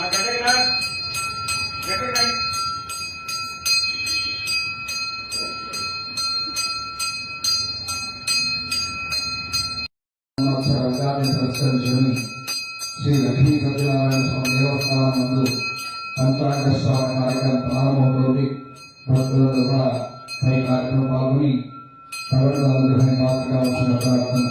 శ్రీ లక్ష్మీ సత్యనారాయణ స్వామి దేవస్థానం నందు పంచాంగ శ్రవణ కార్యక్రమం ప్రారంభమవుతోంది. భక్తులతో కూడా పై కార్యక్రమం పాల్గొని భగవంతుల అనుగ్రహాన్ని పాత్రగా వచ్చిన ప్రార్థన.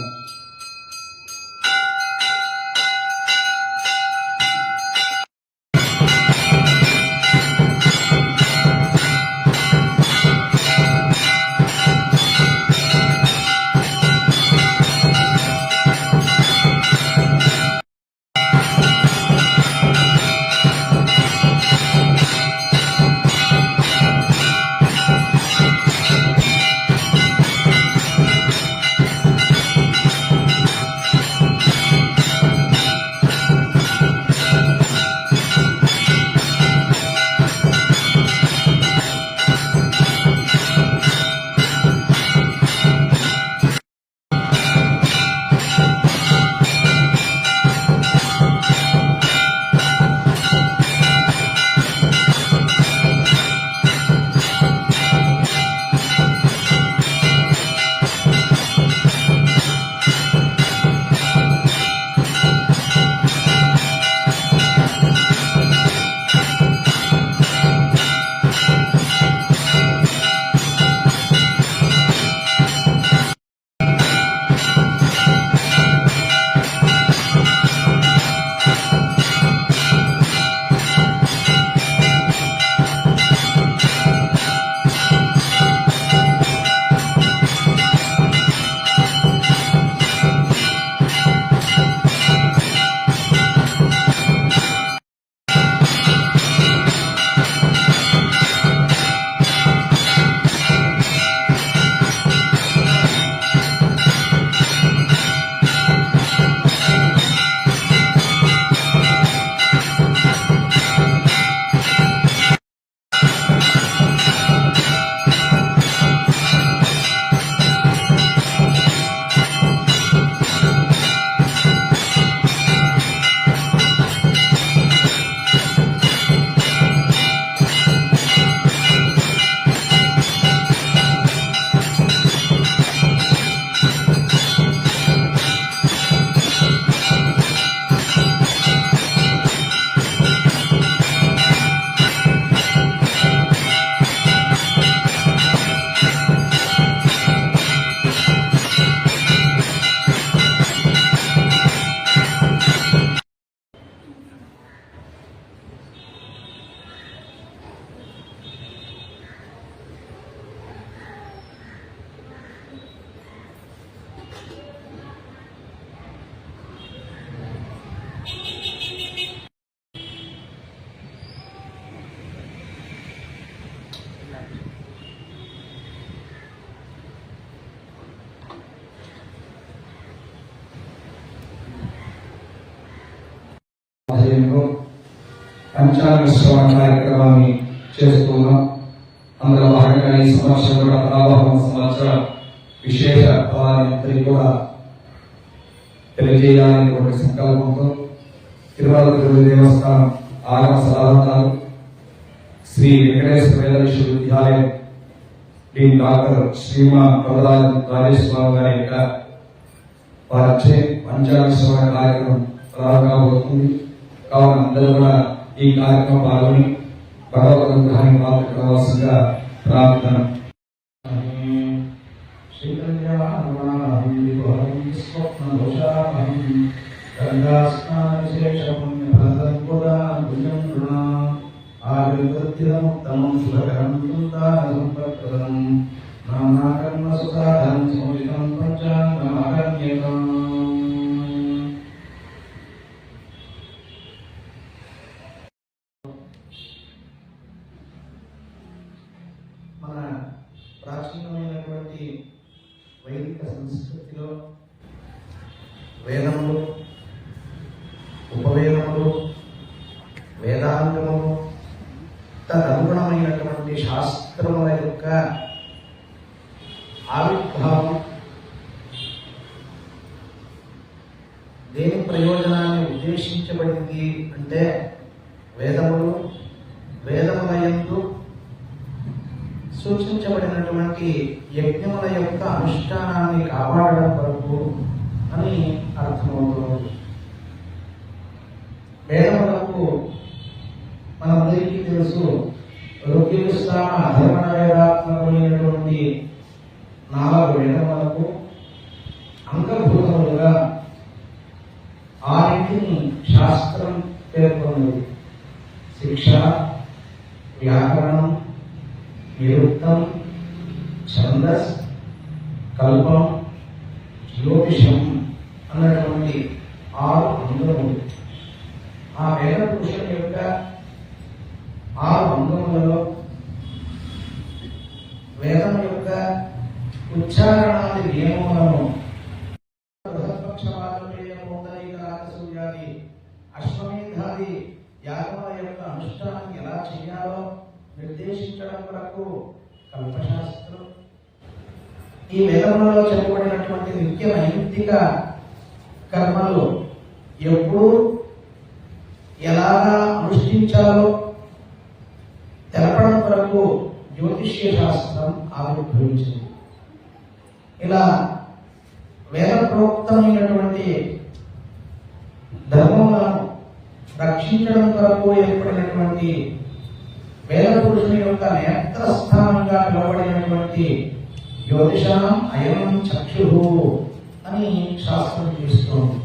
పంచాంగ శ్రవణ కార్యక్రమాన్ని చేస్తున్నాం. అందులో భాగంగా ఈ సంవత్సరం కూడా ప్రారంభ సంవత్సర విశేష ఫలాన్ని కూడా తెలియజేయాలని ఒక సంకల్పంతో తిరుమల తిరుపతి దేవస్థానం ఆగమ సలహాదారు శ్రీ వెంకటేశ్వర వేద విశ్వవిద్యాలయం డీన్ డాక్టర్ శ్రీమాన్ రాజేశ్వరరావు గారి యొక్క వారిచే పంచాంగ శ్రవణ కార్యక్రమం ప్రారంభమవుతుంది. కావున అందరూ కూడా ఈ కార్యక్రమం పాల్గొని భగవద్ అనుగ్రహాన్ని పాత్ర కావాల్సిందిగా ప్రార్థన. మన ప్రాచీనమైనటువంటి వైదిక సంస్కృతిలో వేదములు, ఉపవేదములు, వేదాంతములు, తదనుగుణమైనటువంటి శాస్త్రముల యొక్క ఆవిర్భావం దేని ప్రయోజనాన్ని ఉద్దేశించబడింది అంటే వేదములు, వేదములయందు సూచించబడినటువంటి యజ్ఞముల యొక్క అనుష్ఠానాన్ని కాపాడడం కొరకు అని అర్థమవుతుంది. వేదములకు మనందరికీ తెలుసు, ఋగ్యజుస్సామ అధర్వణ వేదాత్మకమైనటువంటి 4 వేదములకు అంగభూతములుగా 6 శాస్త్రం పేర్కొన్నది. శిక్ష, వ్యాకరణం, నిరుక్తం, ఛందస్, కల్పం, జ్యోతిషం అన్నటువంటి 6 అంగములు. ఆ వేద పురుషుని యొక్క 6 అంగములలో వేదం యొక్క ఉచ్చారణాది నియమములను అశ్వమేధాది యాగముల యొక్క అనుష్ఠానం ఎలా చేయాలో నిర్దేశించడం కొరకు కల్పశాస్త్రం. ఈ వేదములలో చెప్పబడినటువంటి నిత్య నైమిత్తిక కర్మలు ఎప్పుడు ఎలాగా అనుష్ఠించాలో తెలపడం కొరకు జ్యోతిష్య శాస్త్రం ఆవిర్భవించింది. ఇలా వేద ప్రోక్తమైనటువంటి ధర్మములను రక్షించడం కొరకు ఏర్పడినటువంటి వేద పురుషుని యొక్క నేత్రస్థానంగా పిలువబడినటువంటి జ్యోతిషాం అయనం చక్షు అని శాస్త్రం చేస్తోంది.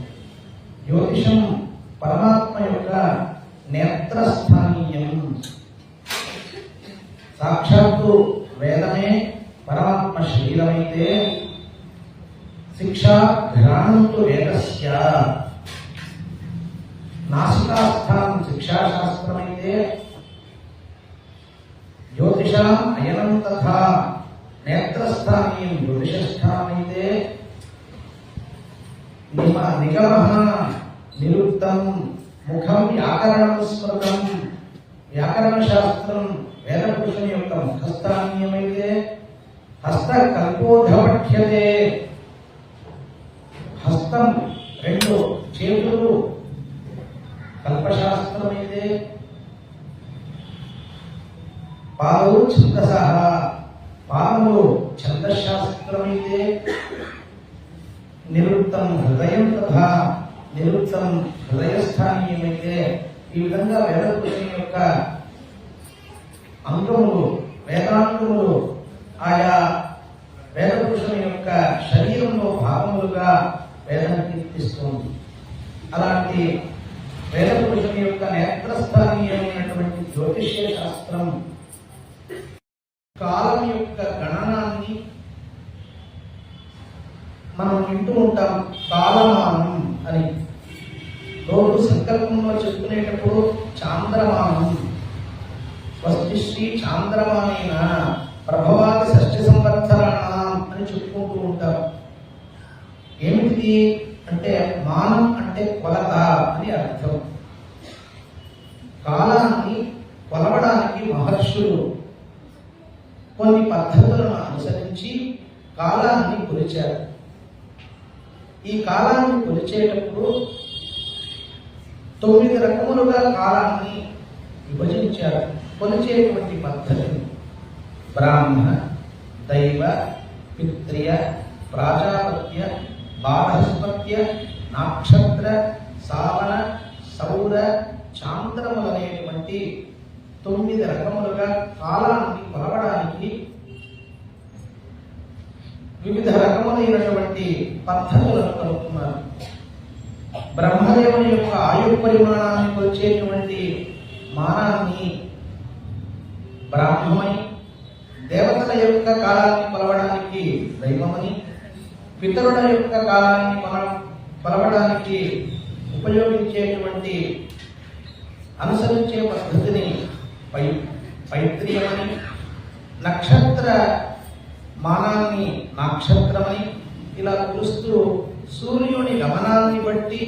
జ్యోతిషం పరమాత్మ యొక్క నేత్రస్థానీయం. సాక్షాత్తు వేదమే పరమాత్మ శరీరమైతే శిక్షా ఘ్రాణంతు వేదస్య, నాసికాస్థానం శిక్షాశాస్త్రమైతే జ్యోతిషాం అయనం తథా నేత్రస్థానీయం జ్యోతిషస్థానమైతే నిగమః నిరుక్తం, ముఖం వ్యాకరణం స్మృతం, వ్యాకరణ శాస్త్రం వేద పురుషుని యొక్క ముఖస్థానీయమైతే హస్త కల్పోధపఠ్యతే, హస్తం 2 చేతులు కల్పశాస్త్రమైతే పాదవు ఛందస, పాదములు ఛందశాస్త్రమైతే నిరుక్తం హృదయం తథా నిరుక్తం హృదయస్థానీయమైతే ఈ విధంగా వేద పురుషుని యొక్క అంగములు వేదాంగములు ఆయా వేద పురుషుని యొక్క శరీరంలో భాగములుగా వేదం కీర్తిస్తుంది. అలాంటి వేద పురుషుని యొక్క నేత్రస్థానీయమైనటువంటి జ్యోతిష్య శాస్త్రం కాలం యొక్క గణనాన్ని మనం వింటూ ఉంటాం. కాలమానం అని రోజు సంకల్పంలో చెప్పుకునేటప్పుడు చాంద్రమానం, స్వస్తిశ్రీ చాంద్రమానేన ప్రభవాది షష్ఠి సంవత్సరాణం అని చెప్పుకుంటూ ఉంటాం. ఏమిటి అంటే మానం అంటే కొలత అని అర్థం. కాలాన్ని కొలవడానికి మహర్షులు కొన్ని పద్ధతులను అనుసరించి కాలాన్ని కొలిచారు. ఈ కాలాన్ని కొలిచేటప్పుడు 9 రకములుగా కాలాన్ని విభజించారు. కొలిచేటువంటి పద్ధతిని బ్రాహ్మ, దైవ, పిత్రియ, ప్రాజాపత్య, బాధస్పత్య, నక్షత్ర, సావన, సౌర, చాంద్రములనేటువంటి 9 రకములుగా కాలాన్ని కొలవడానికి వివిధ రకములైనటువంటి పద్ధతులను కనుక్కున్నారు. బ్రహ్మదేవుని యొక్క ఆయు పరిమాణాన్ని కొలిచేటువంటి మానాన్ని బ్రాహ్మమని, దేవతల యొక్క కాలాన్ని కొలవడానికి దైవమని, పితరుల యొక్క కాలాన్ని కొలవడానికి ఉపయోగించేటువంటి అనుసరించే పద్ధతిని పైత్రియమని, నక్షత్ర మానాన్ని నక్షత్రమని ఇలా కొలుస్తూ సూర్యుని గమనాన్ని బట్టి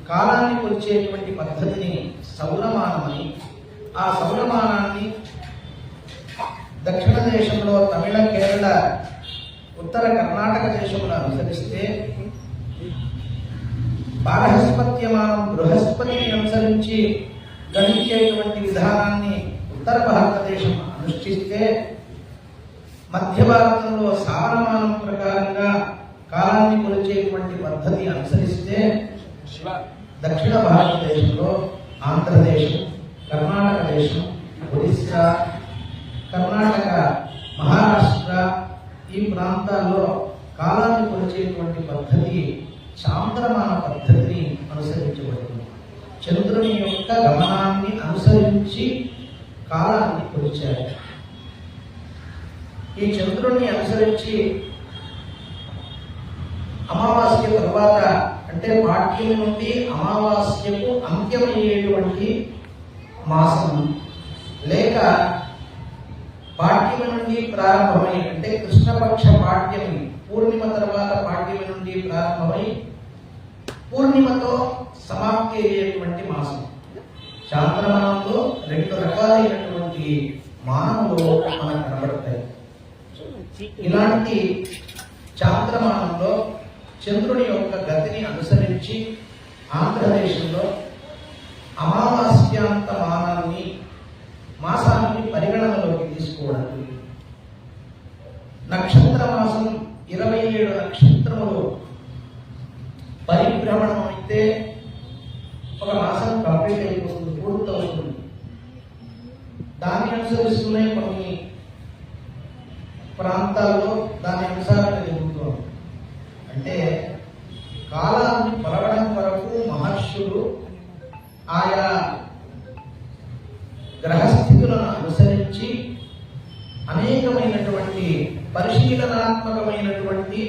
కాలాన్ని కొలిచేటువంటి పద్ధతిని సౌరమానమని, ఆ సౌరమానాన్ని దక్షిణ దేశంలో తమిళ, కేరళ, ఉత్తర కర్ణాటక దేశంలో అనుసరిస్తే బారహస్పత్యమానం బృహస్పతిని అనుసరించి గణించేటువంటి విధానాన్ని ఉత్తర భారతదేశం అనుష్ఠిస్తే, మధ్య భారతంలో సారమానం ప్రకారంగా కాలాన్ని కొలిచేటువంటి పద్ధతి అనుసరిస్తే, దక్షిణ భారతదేశంలో ఆంధ్రదేశం, కర్ణాటక దేశం, ఒడిస్సా, కర్ణాటక, మహారాష్ట్ర ఈ ప్రాంతాల్లో కాలాన్ని కొలిచేటువంటి పద్ధతి చాంద్రమాన పద్ధతిని అనుసరించబడుతుంది. చంద్రుని యొక్క గమనాన్ని అనుసరించి కాలాన్ని కొలిచారు. ఈ చంద్రుణ్ణి అనుసరించి అమావాస్య తర్వాత, అంటే పాఠ్యం నుండి అమావాస్యకు అంత్యమయ్యేటువంటి మాసం, లేక పాఠ్యమి నుండి ప్రారంభమై, అంటే కృష్ణపక్ష పాఠ్యమి పూర్ణిమ తర్వాత పాఠ్యమి నుండి ప్రారంభమై పూర్ణిమతో సమాప్తి అయ్యేటువంటి మాసం. చాంద్రమానంలో 2 రకాలైనటువంటి మానములు మనకు కనబడతాయి. ఇలాంటి చాంద్రమానంలో చంద్రుని యొక్క గతిని అనుసరించి ఆంధ్రదేశంలో అమావాస్యాంత మాసాన్ని పరిగణనలోకి తీసుకోవడానికి నక్షత్ర మాసం 27 నక్షత్రములు పరిభ్రమణం అయితే ఒక మాసం కంప్లీట్ అయిపోతుంది, పూర్తవుతుంది. దాన్ని అనుసరిస్తూనే కొన్ని ప్రాంతాల్లో దాని అనుసారంగా జరుగుతుంది. అంటే కాలాన్ని కొలవడం వరకు మహర్షులు ఆయా గ్రహస్థితులను అనుసరించి అనేకమైనటువంటి పరిశీలనాత్మకమైనటువంటి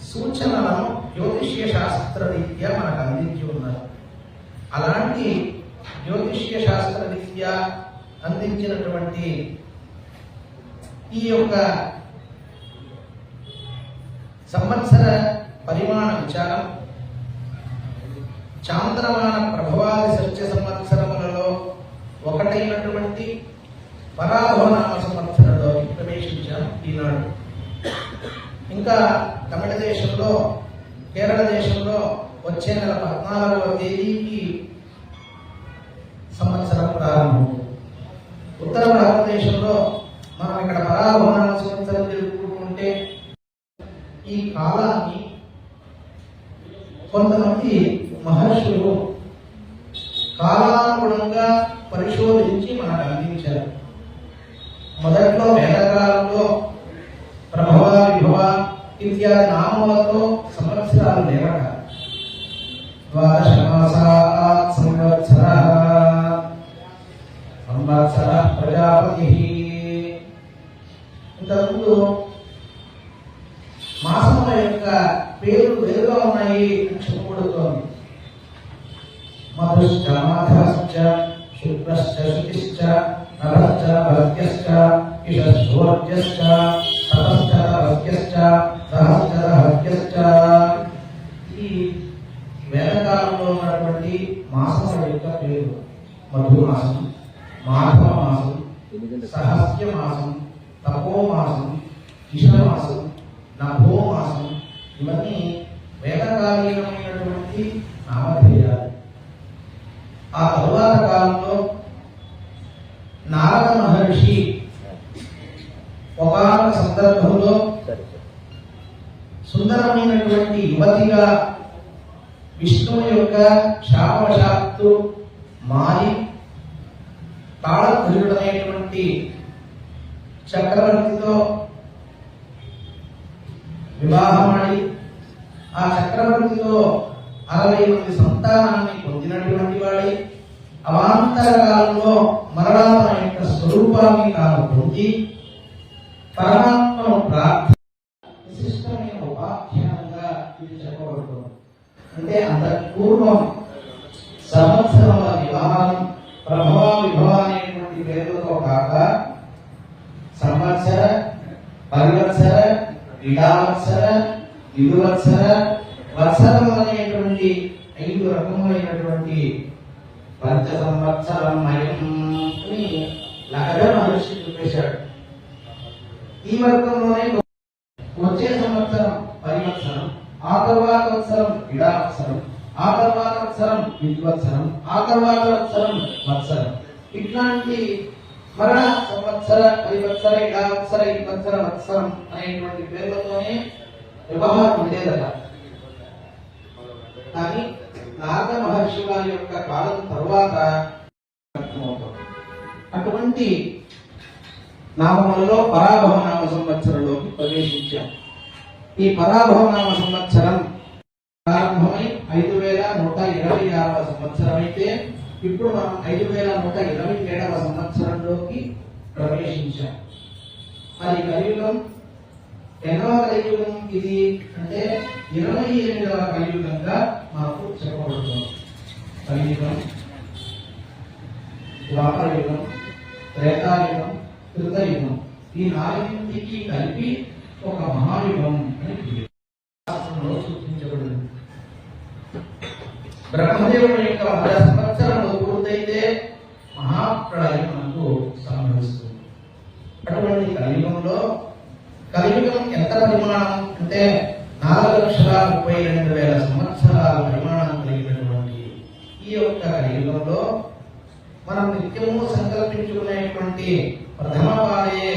సూచనలను జ్యోతిష్య శాస్త్ర రీత్యా మనకు అందించి ఉన్నారు. అలాంటి జ్యోతిష్య శాస్త్ర రీత్యా అందించినటువంటి ఈ యొక్క సంవత్సర పరిమాణ విచారం చాంద్రమాన ప్రభవాది సత్య సంవత్సరములలో ఒకటైనటువంటి పరాభవనామ సంవత్సరంలో ప్రవేశించాం ఈనాడు. ఇంకా తమిళ దేశంలో, కేరళ దేశంలో వచ్చే నెల 14వ తేదీకి సంవత్సరం ప్రారంభం. ఉత్తర భారతదేశంలో మనం ఇక్కడ పరాభవనామ సంవత్సరం జరుపుకుంటుంటే ఈ కాలాన్ని కొంతమంది మహర్షులు కాలానుగుణంగా పరిశోధించి మనకు అందించారు. మొదట్లో వేదకాలంలో ప్రభవ, విభవ ఇత్యాది నామములతో సంవత్సరాలు లేవట. 12 మాసాత్ సంవత్సరః సంవత్సరః ప్రజాపతిః. ఇంతకుముందు మాసముల యొక్క పేర్లు వేరుగా ఉన్నాయి అని చెప్పబడుతోంది. మధుశ్చ మాధవశ్చ శుక్రశ్చ శుచిశ్చ నభశ్చ భరత్యశ్చ ఇషశ్చోర్జశ్చ తపశ్చ తపస్యశ్చ సహశ్చ రహస్యశ్చ. ఈ వేదకాలంలో ఉన్నటువంటి మాసముల యొక్క పేరు మధుమాసం, మాధవ మాసం, సహస్య మాసం, తపో మాసం, ఇషమాసం, నభో మాసం. ఇవన్నీ వేదకాలీనమైనటువంటి నామధేయాలు. ఆ తరువాత కాలంలో నారద మహర్షి ఒకానొక సందర్భంలో సుందరమైనటువంటి యువతిగా విష్ణువు యొక్క శాపవశాత్తు మారి తాళధ్రుడనేటువంటి చక్రవర్తితో వివాహమాడి ఆ చక్రవర్తితో 60 మంది సంతానాన్ని పొందినటువంటి వాడి అవాంతర కాలంలో మరలా తన యొక్క స్వరూపాన్ని తాను పొంది పరమాత్మను ప్రార్థన విశిష్టమైన ఉపాఖ్యానంగా ఇది చెప్పబడుతుంది. అంటే అంతకు పూర్వం సంవత్సరముల వివాహం ప్రభవ, విభవ అనేటువంటి పేరులతో కాక సంవత్సర, పరివత్సర, విడావత్సర, విధువత్సర, వత్సరములు అనేటువంటి 5 రకములైనటువంటి పంచ సంవత్సరం మయం అని లగడ మహర్షి చెప్పేశాడు. ఈ వర్గంలోనే వచ్చే సంవత్సరం పరివత్సరం, ఆ తరువాత వత్సరం విడావత్సరం, ఆ తర్వాత వత్సరం విద్వత్సరం, ఆ తర్వాత వత్సరం వత్సరం. ఇట్లాంటి మరణ సంవత్సర, పరివత్సర, ఇడావత్సర, ఇవత్సర, వత్సరం అనేటువంటి పేర్లతోనే వ్యవహారం ఉండేదట. కానీ నారద మహర్షి వారి యొక్క కాలం తర్వాత అటువంటి నామములలో పరాభవ నామ సంవత్సరంలోకి ప్రవేశించాం. ఈ పరాభవ నామ సంవత్సరం ప్రారంభమై 5126వ సంవత్సరం అయితే ఇప్పుడు మనం 5127వ సంవత్సరంలోకి ప్రవేశించాం. మరి కలియుగం ఎన్నవ కలియుగం ఇది అంటే 28వ కలియుగంగా మనకు చెప్పబడుతుంది. కలియుగం, ద్వాపరయుగం, త్రేతాయుగం, కృతయుగం, ఈ నాలుగింటికి కలిపి ఒక మహాయుగం అని శాస్త్రంలో సూచించబడింది. బ్రహ్మదేవుని యొక్క 100 సంవత్సరములు పూర్తయితే మహాప్రళయం మనకు సంభవిస్తుంది. అటువంటి కలియుగంలో కలియుగం ఎంత పరిమాణం అంటే 4,32,000 సంవత్సరాల పరిమాణం కలిగినటువంటి ఈ యొక్క కలియుగంలో మనం నిత్యము సంకల్పించుకునేటువంటి ప్రథమ పాదే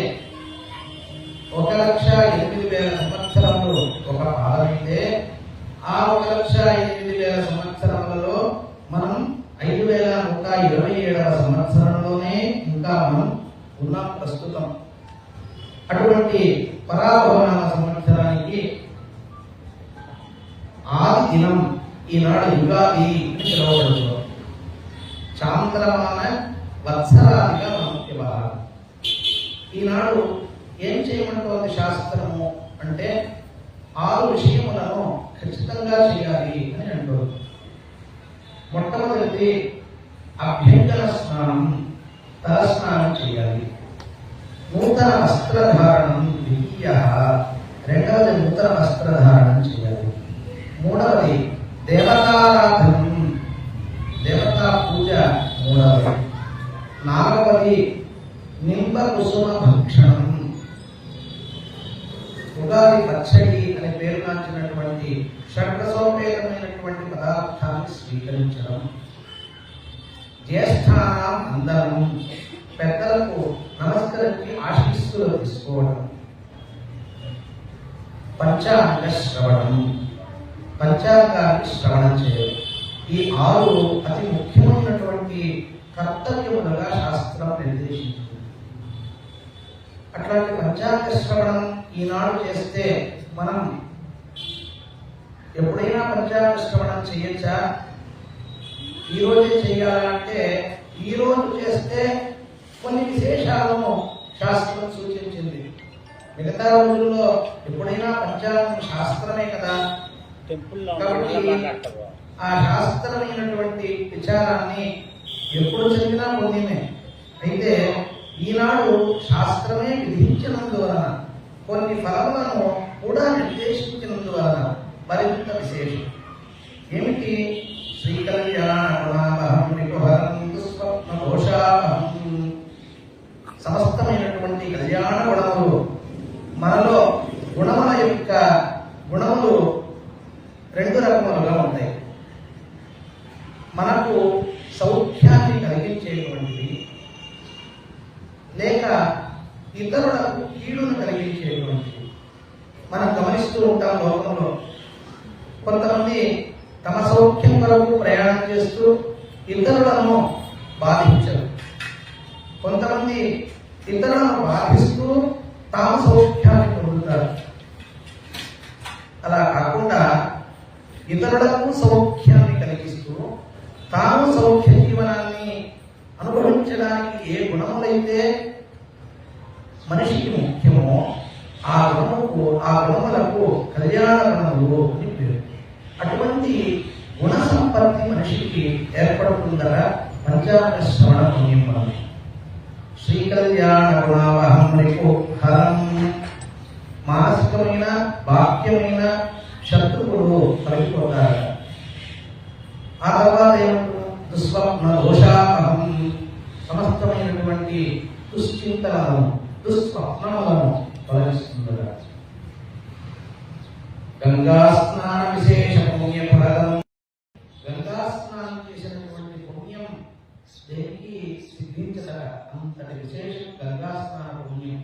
1,08,000 సంవత్సరములు ఒక పాదమైతే ఆ 1,08,000 సంవత్సరములలో మనం 5,127వ సంవత్సరంలోనే ఇంకా మనం ఉన్నాం ప్రస్తుతం. అటువంటి పరాభవనామ సంవత్సరానికి ఆది దినం ఈనాడు యుగాది అని పిలువబడుతుంది. చాంద్రమాన వత్సరాదిగా మనం వ్యవహారం. ఈనాడు ఏం చేయమంటోంది శాస్త్రము అంటే 6 విషయములను ఖచ్చితంగా చేయాలి అని అంటుంది. మొట్టమొదటిది అభ్యంగన స్నానం, తలస్నానం చేయాలి. నూతన వస్త్రధారణం ద్వితీయ, రెండవది నూతన వస్త్రధారణం చేయాలి. మూడవది దేవతారాధనం, దేవతా పూజ మూడవది. నాలుగవది నింబ కుసుమ భక్షణం, ఉగాది పచ్చడి అనే పేరు నాచినటువంటి షడ్రసోపేతమైనటువంటి పదార్థాన్ని స్వీకరించడం. జ్యేష్ఠానాం అందరం, పెద్దలకు నమస్కరించి ఆశీస్సులు తీసుకోవడం. పంచాంగ శ్రవణం, పంచాంగాన్ని శ్రవణం చేయడం. ఈ 6 అతి ముఖ్యమైనటువంటి కర్తవ్యములుగా శాస్త్రం నిర్దేశించింది. అట్లాంటి పంచాంగ శ్రవణం ఈనాడు చేస్తే మనం ఎప్పుడైనా పంచాంగ శ్రవణం చేయొచ్చా? ఈ రోజే చేయాలంటే ఈ రోజు చేస్తే కొన్ని విశేషాలను శాస్త్రం సూచించింది. మిగతా రోజుల్లో ఎప్పుడైనా పంచాంగం శాస్త్రమే కదా, కాబట్టి ఆ శాస్త్రమైనటువంటి విచారాన్ని ఎప్పుడు చదివినా పొందినే. అయితే ఈనాడు శాస్త్రమే విధించినందువలన కొన్ని ఫలములను కూడా నిర్దేశించినందువలన మరింత విశేషం. ఏమిటి? శ్రీకళ్యాణ గుణావహం నికుహరం దుస్వప్న దోషావహం. సమస్తమైనటువంటి కళ్యాణ గుణములు మనలో గుణముల యొక్క గుణములు 2 రకములుగా ఉంటాయి. మనకు సౌఖ్యాన్ని కలిగించేటువంటిది, లేక ఇతరులకు కీడును కలిగించేటువంటిది. మనం గమనిస్తూ ఉంటాం లోకంలో కొంతమంది తమ సౌఖ్యం కొరకు ప్రయాణం చేస్తూ ఇతరులను బాధించరు. కొంతమంది ఇతరులను బాధిస్తూ తాము సౌఖ్యాన్ని పొందుతారు. అలా కాకుండా ఇతరులకు సౌఖ్యాన్ని కలిగిస్తూ తాము సౌఖ్య జీవనాన్ని అనుభవించడానికి ఏ గుణములైతే మనిషికి ముఖ్యమో ఆ గుణములకు కళ్యాణ గుణములు అని పేరు. అటువంటి గుణ సంపత్తి మనిషికి ఏర్పడుతుందట పంచాంగ శ్రవణ పుణ్యం వలన. శ్రీకళ్యాణ గుణావహం రిపు హరం. మానసికమైన వాక్యమైన శత్రువులు తొలగిపోతారు. ఆ తర్వాత ఏమంటారు? దుస్వప్న దోషావహం. సమస్తమైనటువంటి దుశ్చింతలను, దుస్వప్నములను తొలగిస్తుందట. గంగా స్నాన విశేష పుణ్యఫలం. సిద్ధించదట. అంతటి విశేషం గంగా స్నాన పుణ్యం.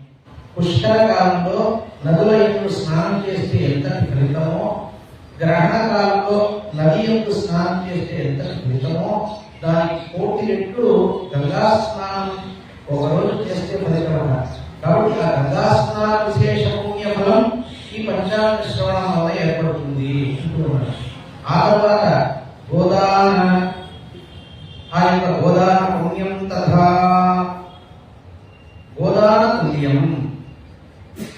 పుష్కరకాలంలో నదుల యందు స్నానం చేస్తే ఎంతటి ఫలితమో, గ్రహణ కాలంలో నది యందు స్నానం చేస్తే ఎంతటి ఫలితమో దానికి 1,000,000 రెట్లు గంగా స్నానం ఒకరోజు చేస్తే ఫలితం. కాబట్టి ఆ గంగా స్నాన విశేష పుణ్య ఫలం ఈ పంచాంగ శ్రవణం వల్ల ఏర్పడుతుంది అంటున్నారు. ఆ తర్వాత గోదాన, ఆ యొక్క గోదాన పుణ్యం తథా గోదాన పుణ్యం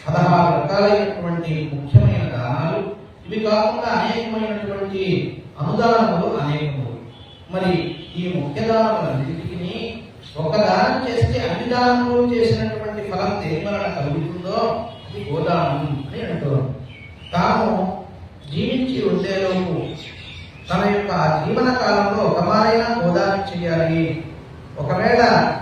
16 రకాలైనటువంటి ముఖ్యమైన దానాలు. ఇవి కాకుండా అనేకమైనటువంటి అనుదానములు అనేకములు. మరి ఈ ముఖ్య దానములన్నిటికీ ఒక దానం చేస్తే అన్ని దానములు చేసినటువంటి ఫలం దేని వలన కలుగుతుందో అది గోదానం అని అంటారు. తాను జీవించి ఉండేలోపు తన యొక్క జీవన కాలంలో ఒకమారైనా గోదానం చేయాలి. ఒకవేళ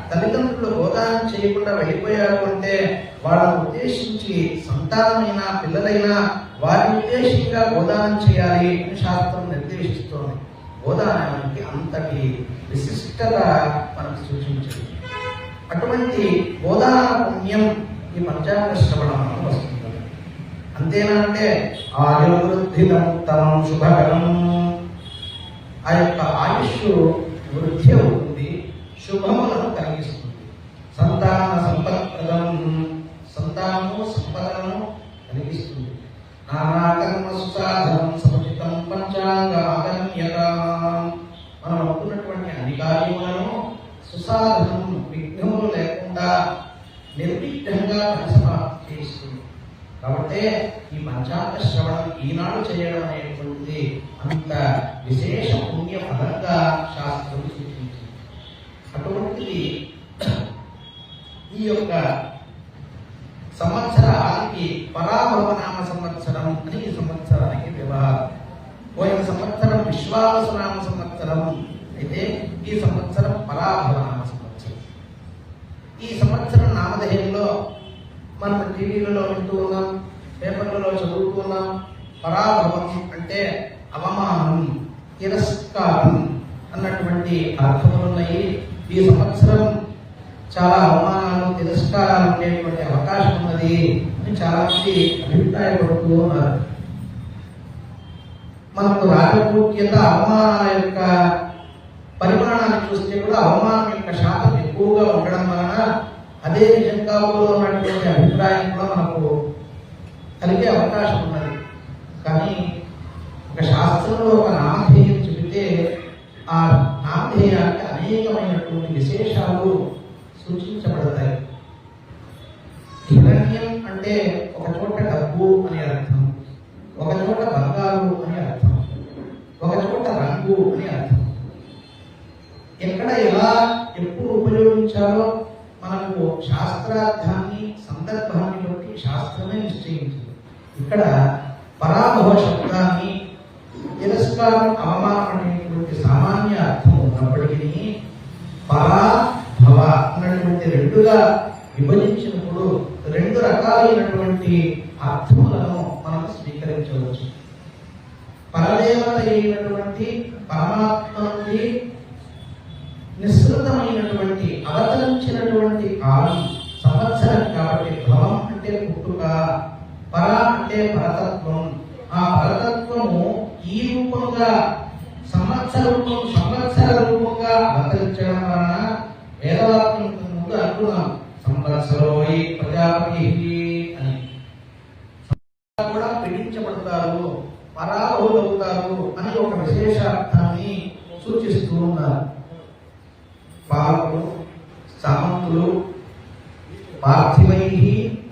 తల్లిదండ్రులు గోదానం చేయకుండా వెళ్ళిపోయారు అంటే వాళ్ళని ఉద్దేశించి సంతానమైనా పిల్లలైనా వారిని ఉద్దేశంగా గోదానం చేయాలి అని శాస్త్రం నిర్దేశిస్తోంది. గోదానానికి అంతటి విశిష్టత మనకు సూచించింది. అటువంటి గోదాన పుణ్యం ఈ పంచాంగ శ్రవణంలో వస్తుంది. అంతేనా అంటే ఆయుర్వృద్ధిదముత్తమం శుభకరం, ఆ యొక్క ఆయుష్ వృద్ధి అవుతుంది, శుభములను కలిగిస్తుంది. సంతాన సంపత్ప్రదం, సంతానము సంపదలను కలిగిస్తుంది. నానాకర్మ సుసాధనం సముచితం పంచాంగ ఆగమ్యతాం, మనం అనుకున్నటువంటి అన్ని కార్యములను సుసాధనం విఘ్నములు లేకుండా నిర్విఘ్నంగా పరిసమాప్తి చేస్తుంది. కాబట్టి ఈ పంచాంగ శ్రవణం ఈనాడు చేయడం అనేటువంటిది అంత విశేష పుణ్య ఫలంగా శాస్త్రం సూచించింది. అటువంటిది ఈ యొక్క సంవత్సరానికి పరాభవనామ సంవత్సరం అని ఈ సంవత్సరానికి వ్యవహారం. పోయిన సంవత్సరం విశ్వావసునామ సంవత్సరం అయితే ఈ సంవత్సరం పరాభవనామ సంవత్సరం. ఈ సంవత్సరం నామధేయంలో మనం టీవీలలో వింటూ ఉన్నాం, పేపర్లలో చదువుతున్నాం. పరాభవం అంటే అవమానం, తిరస్కారం అన్నటువంటి అర్థములు ఉన్నాయి. ఈ సంవత్సరం చాలా అవమానాలు, తిరస్కారాలు ఉండేటువంటి అవకాశం ఉన్నది అని చాలా మంది అభిప్రాయపడుతూ ఉన్నారు. మనకు రాజపూజ్యత అవమానాల యొక్క పరిమాణాన్ని చూస్తే కూడా అవమానం యొక్క శాతం ఎక్కువగా ఉండడం వలన అదే నిజంగా ఉన్నటువంటి అభిప్రాయం కూడా మనకు కలిగే అవకాశం ఉన్నది. కానీ ఒక శాస్త్రంలో ఒక నామధేయం చెబితే ఆ నామధేయానికి అనేకమైనటువంటి విశేషాలు సూచించబడతాయి. హిరణ్యం అంటే ఒక చోట డబ్బు అని అర్థం, ఒక చోట బంగారు అని అర్థం, ఒక చోట రంగు అని అర్థం. ఎక్కడ ఎలా ఎప్పుడు ఉపయోగించాలో మనకు శాస్త్రార్థాన్ని సందర్భాన్ని బట్టి శాస్త్రమే నిశ్చయించింది. ఇక్కడ పరాభవ శబ్దాన్ని తిరస్కారం, అవమానం అనేటువంటి సామాన్య అర్థం ఉన్నప్పటికీ పరాభవ అన్నటువంటి రెండుగా విభజించినప్పుడు 2 రకాలైనటువంటి అర్థములను మనం స్వీకరించవచ్చు. పరదేవత అయినటువంటి పరమాత్మ నుండి నిస్సృతమైనటువంటి అవతరించినటువంటి కాలం సంవత్సరం కాబట్టి భవం అంటే పుట్టుక, పర అంటే పరతత్వం. ఆ పరతత్వము ఈ రూపంగా సంవత్సర రూపంగా అవతరించడం వలన వేదవాక్యం ముందు అనుకున్నాం, సంవత్సరో వై ప్రజాపతి అని. కూడా పీడించబడతారు, పరాభవులవుతారు అని ఒక విశేష అర్థాన్ని సూచిస్తూ ఉన్నారు. పాలకులు, సామంతులు, పార్థివై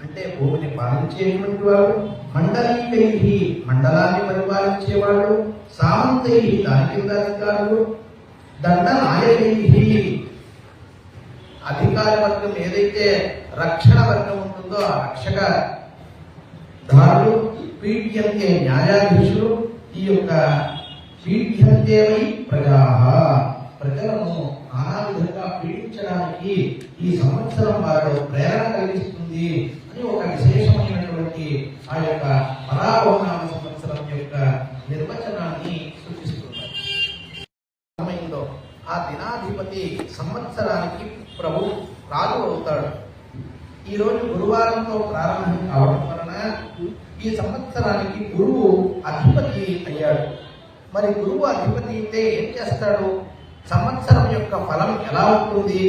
అంటే భూమిని పాలించేటువంటి వాడు, మండలీకై మండలాన్ని పరిపాలించేవాడు, సామంతై దాని కింద అధికారులు, దండనాయకై అధికార వర్గం ఏదైతే రక్షణ వర్గం ఉంటుందో ఆ రక్షక దారులు, పీఠ్యంతే న్యాయాధీశులు. ఈ యొక్క పీఠ్యంతేవై ప్రజా, ప్రజలను నానా విధంగా పీడించడానికి ఈ సంవత్సరం వారు ప్రేరణ కలిగిస్తుంది అని ఒక విశేషమైనటువంటి ఆ యొక్క పరాభవనామ సంవత్సరం యొక్క నిర్వచనాన్ని సూచిస్తున్నారు. సమయంలో ఆ దినాధిపతి సంవత్సరానికి ప్రభు రాజు అవుతాడు. ఈరోజు గురువారంతో ప్రారంభం కావడం వలన ఈ సంవత్సరానికి గురువు అధిపతి అయ్యాడు. మరి గురువు అధిపతి అయితే ఏం చేస్తాడు? సంవత్సరం యొక్క ఫలం ఎలా ఉంటుంది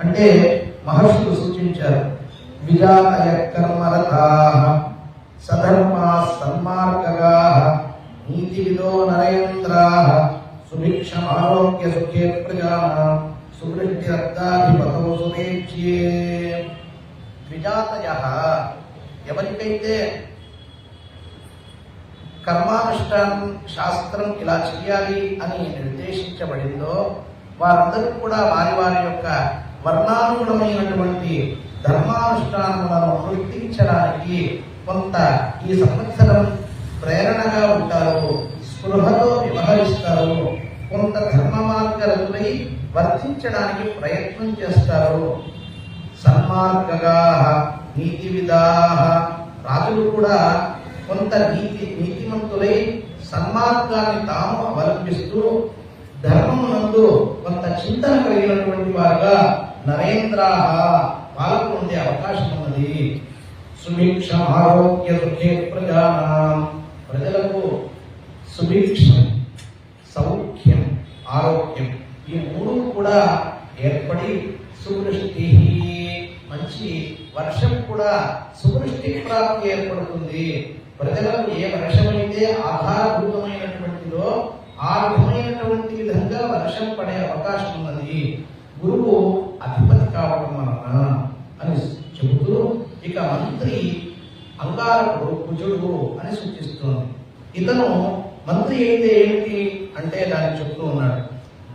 అంటే మహర్షులు సూచించారు. విజాతయ కర్మరతాః సధర్మాః సన్మార్గగాః నీతివిదో నరేంద్రాః సుభిక్షమారోగ్య సుఖే ప్రజానాం సువృద్ధిరబ్దాధిపతో సువేచ్యే. విజాతయః ఎవరికైతే కర్మానుష్ఠానం శాస్త్రం ఇలా చేయాలి అని నిర్దేశించబడిందో వారందరూ కూడా వారి వారి యొక్క వర్ణానుగుణమైనటువంటి ధర్మానుష్ఠానములను అనుష్ఠించడానికి కొంత ఈ సంవత్సరం ప్రేరణగా ఉంటారు, స్పృహతో వ్యవహరిస్తారు, కొంత ధర్మ మార్గలపై వర్తించడానికి ప్రయత్నం చేస్తారు. సన్మార్గగాః నీతివిదాః రాజులు కూడా కొంత నీతిమంతులై సన్మార్గాన్ని తాము అవలంబిస్తూ ధర్మమునందు కొంత చింతన కలిగినటువంటి వారుగా నరేంద్రాః పాలకు ఉండే అవకాశం ఉన్నది. సుభిక్షం ఆరోగ్య సుఖే ప్రజానాం ప్రజలకు సుభిక్షం సౌఖ్యం ఆరోగ్యం ఈ మూడు కూడా ఏర్పడి సువృష్టి మంచి వర్షం కూడా సువృష్టి ప్రాప్తి ఏర్పడుతుంది. ప్రజలకు ఏ వర్షమైతే ఆధారభూతమైనటువంటిదో ఆ విధమైనటువంటి విధంగా వర్షం పడే అవకాశం ఉన్నది గురువు అధిపతి కావడం వలన అని చెబుతూ ఇక మంత్రి అంగారకుడు కుజుడు అని సూచిస్తుంది. ఇతను మంత్రి అయితే ఏమిటి అంటే దాన్ని చెప్తూ ఉన్నాడు.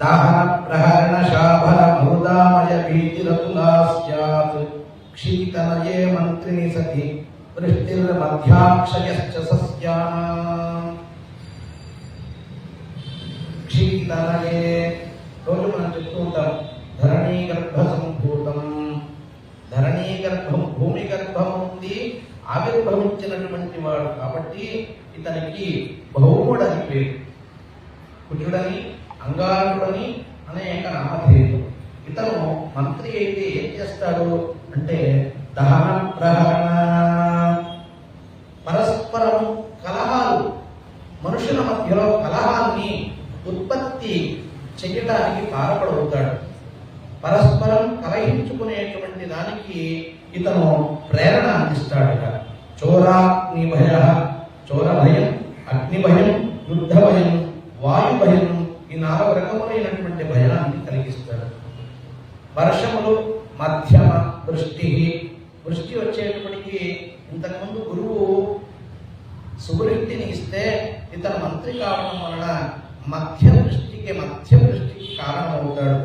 దాహన ప్రహరణ శాభర మృదామయ భీతిరతులా స్యాత్ క్షీతనయే మంత్రిని సతి వృష్టిర్మధ్యాక్షయశ్చ సస్యానాం. క్షీతనయే రోజు మనం చెప్తూ ఉంటాం ధరణీ గర్భ సంభూతం. ధరణీ గర్భం భూమి గర్భం నుండి ఆవిర్భవించినటువంటి వాడు కాబట్టి ఇతనికి భౌముడని పేరు. కుజుడని అంగారుడని అనేక నామధేయులు. ఇతను మంత్రి అయితే ఏం చేస్తాడు అంటే దహన ప్రహరణ పరస్పరము కలహాలు మనుషుల మధ్యలో కలహాన్ని ఉత్పత్తి చేయడానికి కారపడవుతాడు. పరస్పరం కలహించుకునేటువంటి దానికి ఇతను ప్రేరణ అందిస్తాడు. చోరాగ్ని భయ చోర భయం అగ్ని భయం యుద్ధ భయం వాయు భయం ఈ 4 రకములైనటువంటి భయాన్ని కలిగిస్తాడు. వర్షములు మధ్యమ వృష్టి వృష్టి వచ్చేటప్పటికి ఇంతకుముందు గురువు సువృష్టిని ఇస్తే ఇతను మంత్రి కావడం వలన మధ్య వృష్టికి కారణమవుతాడు.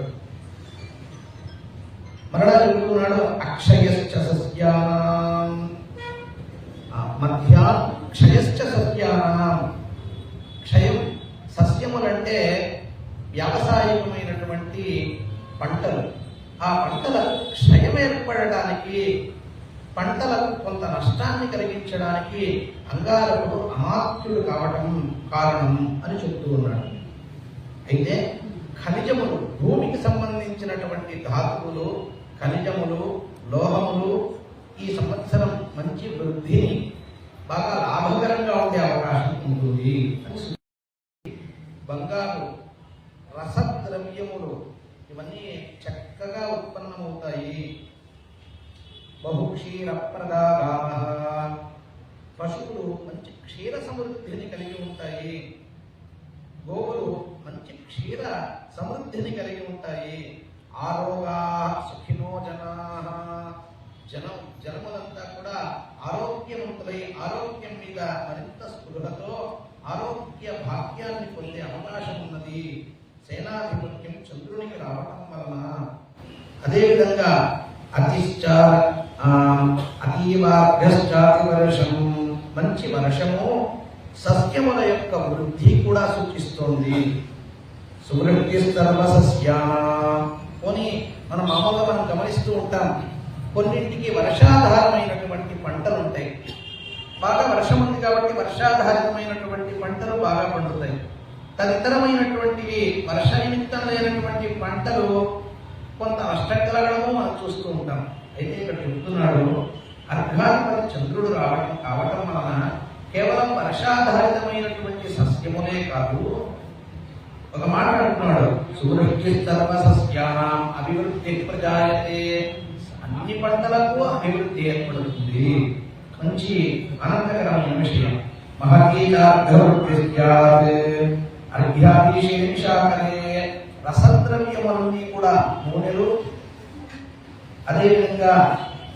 మరలా చెబుతున్నాడు అక్షయశ్చ సస్యానాం మధ్యా క్షయశ్చ సస్యానాం. క్షయం సస్యములంటే వ్యావసాయికమైనటువంటి పంటలు. ఆ పంటలకు క్షయం ఏర్పడడానికి పంటలకు కొంత నష్టాన్ని కలిగించడానికి అంగారకుడు అమాత్యుడు కావటం కారణం అని చెప్తూ ఉన్నాడు. అయితే ఖనిజములు భూమికి సంబంధించినటువంటి ధాతువులు ఖనిజములు లోహములు ఈ సంవత్సరం మంచి వృద్ధిని బాగా లాభకరంగా ఉండే అవకాశం ఉంటుంది. బంగారు రసద్రవ్యములు ఇవన్నీ చక్కగా ఉత్పన్నమవుతాయి. బహుక్షీరప్రదాగామ పశువులు మంచి క్షీర సమృద్ధిని కలిగి ఉంటాయి. గోవులు మంచి క్షీర సమృద్ధిని కలిగి ఉంటాయి. ఆరోగా సుఖినో జనములంతా కూడా ఆరోగ్యవంతులై ఆరోగ్యం మీద మరింత స్పృహతో ఆరోగ్య భాగ్యాన్ని పొందే అవకాశం ఉన్నది. సేనాధిపత్యం చంద్రునికి రావటం వలన. అదేవిధంగా అతీవాభ్యశ్చాతి వర్షం మంచి వర్షము సస్యముల యొక్క వృద్ధి కూడా సూచిస్తోంది. సువృద్ధి సర్వసస్యానాం. పోనీ మనం మామూలుగా మనం గమనిస్తూ ఉంటాం కొన్నింటికి వర్షాధారమైనటువంటి పంటలు ఉంటాయి. బాగా వర్షం ఉంది కాబట్టి వర్షాధారితమైనటువంటి పంటలు బాగా పండుతాయి. తదితరమైనటువంటివి వర్ష నిమిత్తం లేనటువంటి పంటలు కొంత నష్టం కలగడము మనం చూస్తూ ఉంటాం. అయితే ఇక్కడ చెప్తున్నాడు, అర్ఘాధిపతి చంద్రుడు కావటం వలన కేవలం వర్షాధారితమైనటువంటి సస్యములే కాదు, ఒక మాట అంటున్నాడు, సూర్య సర్వ సస్యానాం అభివృద్ధి ప్రజాయతే, అన్ని పంటలకు అభివృద్ధి ఏర్పడుతుంది. మంచి ఆనందకరమైన విషయం. రసద్రవ్యములన్నీ కూడా నూనెలు, అదేవిధంగా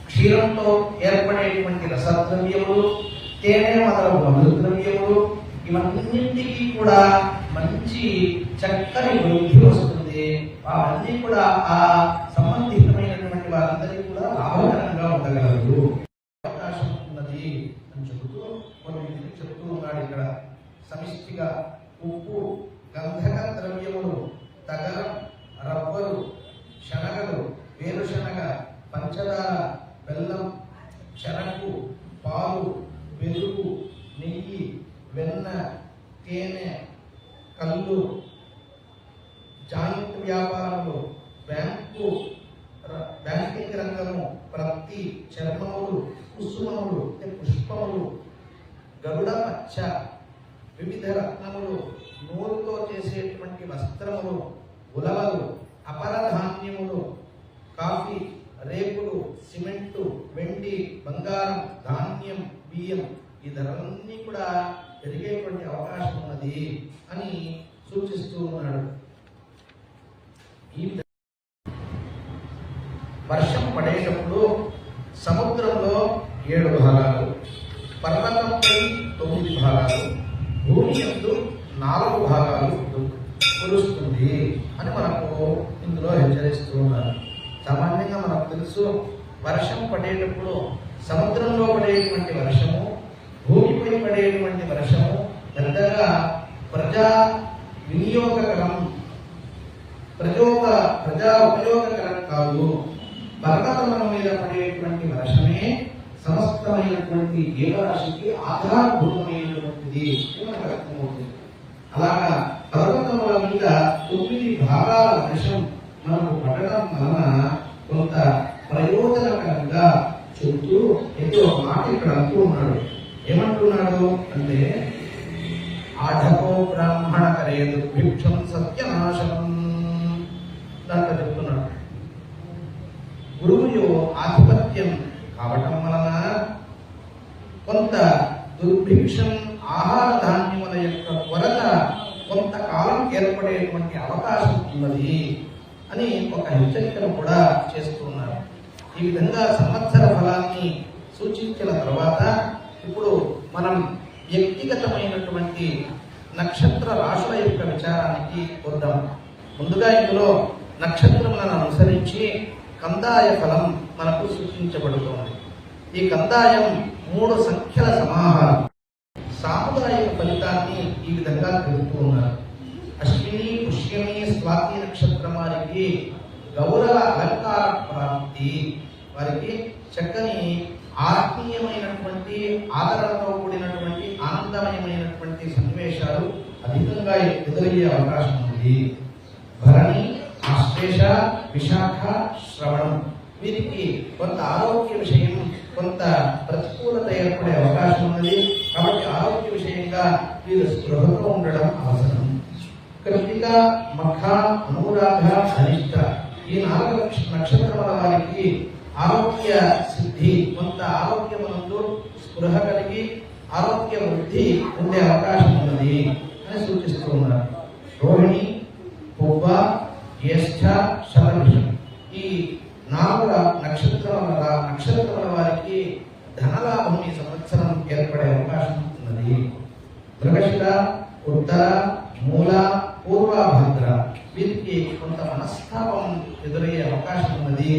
క్షీరంతో ఏర్పడేటువంటి రసద్రవ్యములు, తేనె మొదలగు మధుద్రవ్యములు, ఇవన్నింటికి కూడా మంచి చక్కని వృద్ధి వస్తుంది. అవన్నీ కూడా ఆ సంబంధితమైనటువంటి వారందరికీ కూడా లాభకరంగా ఉండగలరు, అవకాశం ఉన్నది అని చెబుతూ కొన్ని చెప్తూ ఉన్నాడు. ఇక్కడ సమిష్టిగా ఉప్పు, గంధక ద్రవ్యములు, తగరం, రబ్బరు, శనగలు, వేరుశనగ, పంచదార, బెల్లం, శనగకు, పాలు, పెరుగు, నెయ్యి, వెన్న, తేనె, కళ్ళు, జాయింట్ వ్యాపారములు, బ్యాంకింగ్ రంగము, ప్రత్తి, చర్మములు, కుసుమములు పుష్పములు, గరుడ మచ్చ, వివిధ రత్నములు, నూలుతో చేసేటువంటి వస్త్రములు, ఉలవలు, అపరధాన్యములు, కాఫీ, రేకులు, సిమెంటు, వెండి, బంగారం, ధాన్యం, బియ్యం, ఈ ధరలన్నీ కూడా పెరిగేటువంటి అవకాశం ఉన్నది అని సూచిస్తూ ఉన్నాడు. ఈ వర్షం పడేటప్పుడు సముద్రంలో 7 భాగాలు, పర్వతంపై 9 భాగాలు, భూమి యందు 4 భాగాలు కురుస్తుంది అని మనకు ఇందులో హెచ్చరిస్తూ ఉన్నారు. సామాన్యంగా మనకు తెలుసు, వర్షం పడేటప్పుడు సముద్రంలో పడేటువంటి వర్షము, భూమిపై పడేటువంటి వర్షము పెద్దగా ప్రజా వినియోగకరం, ప్రజా ఉపయోగకరం కాదు. పర్వతముల మీద పడేటువంటి వర్షమే సమస్తమైనటువంటి జీవరాశికి ఆధారభూతమైనటువంటిది మనకు అర్థమవుతుంది. అలాగా పర్వతముల మీద 9 భాగాల వర్షం మనకు పడడం వలన కొంత ప్రయోజనకరంగా చెబుతూ ఏదో ఒక మాట ఇక్కడ అంటూ ఉన్నాడు. ఏమంటున్నాడు అంటే, ఆఢకో బ్రాహ్మణ కరే దుర్భిక్షం సత్యనాశనం దాంట్లో చెప్తున్నాడు. గురువు ఆధిపత్యం కావటం వలన కొంత దుర్భిక్షం, ఆహార ధాన్యముల యొక్క కొరత కొంతకాలం ఏర్పడేటువంటి అవకాశం ఉన్నది అని ఒక హెచ్చరికను కూడా చేస్తున్నారు. ఈ విధంగా సంవత్సర ఫలాన్ని సూచించిన తర్వాత ఇప్పుడు మనం వ్యక్తిగతమైనటువంటి నక్షత్ర రాశుల యొక్క విచారానికి వద్దాం. ముందుగా ఇందులో నక్షత్రములను అనుసరించి కందాయ ఫలం మనకు సూచించబడుతోంది. ఈ కందాయం 3 సంఖ్యల సమాహారం. సాముదాయిక ఫలితాన్ని ఈ విధంగా తెలుపుతూ ఉన్నారు. అశ్విని, పుష్యమి, స్వాతి నక్షత్రం వారికి గౌరవ అలంకార ప్రాప్తి, వారికి చక్కని ఆత్మీయమైనటువంటి ఆదరణతో కూడినటువంటి ఆనందమయమైనటువంటి సన్నివేశాలు అధికంగా ఎదురయ్యే అవకాశం ఉంది. భరణి, ఆశ్లేష, విశాఖ, శ్రవణం వీరికి కొంత ఆరోగ్య విషయం, కొంత ప్రతికూలత ఏర్పడే అవకాశం ఉన్నది. కాబట్టి ఆరోగ్య విషయంగా వీరు స్పృహతో ఉండడం అవసరం. కృతిక, మఖ, అనురాధ, ధనిష్ట ఈ 4 నక్షత్రముల వారికి ఆరోగ్య సిద్ధి, కొంత ఆరోగ్యమునందు స్పృహ కలిగి ఆరోగ్య వృద్ధి ఉండే అవకాశం ఉన్నది అని సూచిస్తూ ఉన్నారు. రోహిణి, పుబ్బ, జ్యేష్ఠ, శతభిషం ఈ 4 నక్షత్రముల వారికి ధనలాభం ఈ సంవత్సరం ఏర్పడే అవకాశం ఉన్నది. మృగశిర, ఉత్తర, మూల, పూర్వభద్ర వీరికి కొంత మనస్తాపం ఎదురయ్యే అవకాశం ఉన్నది.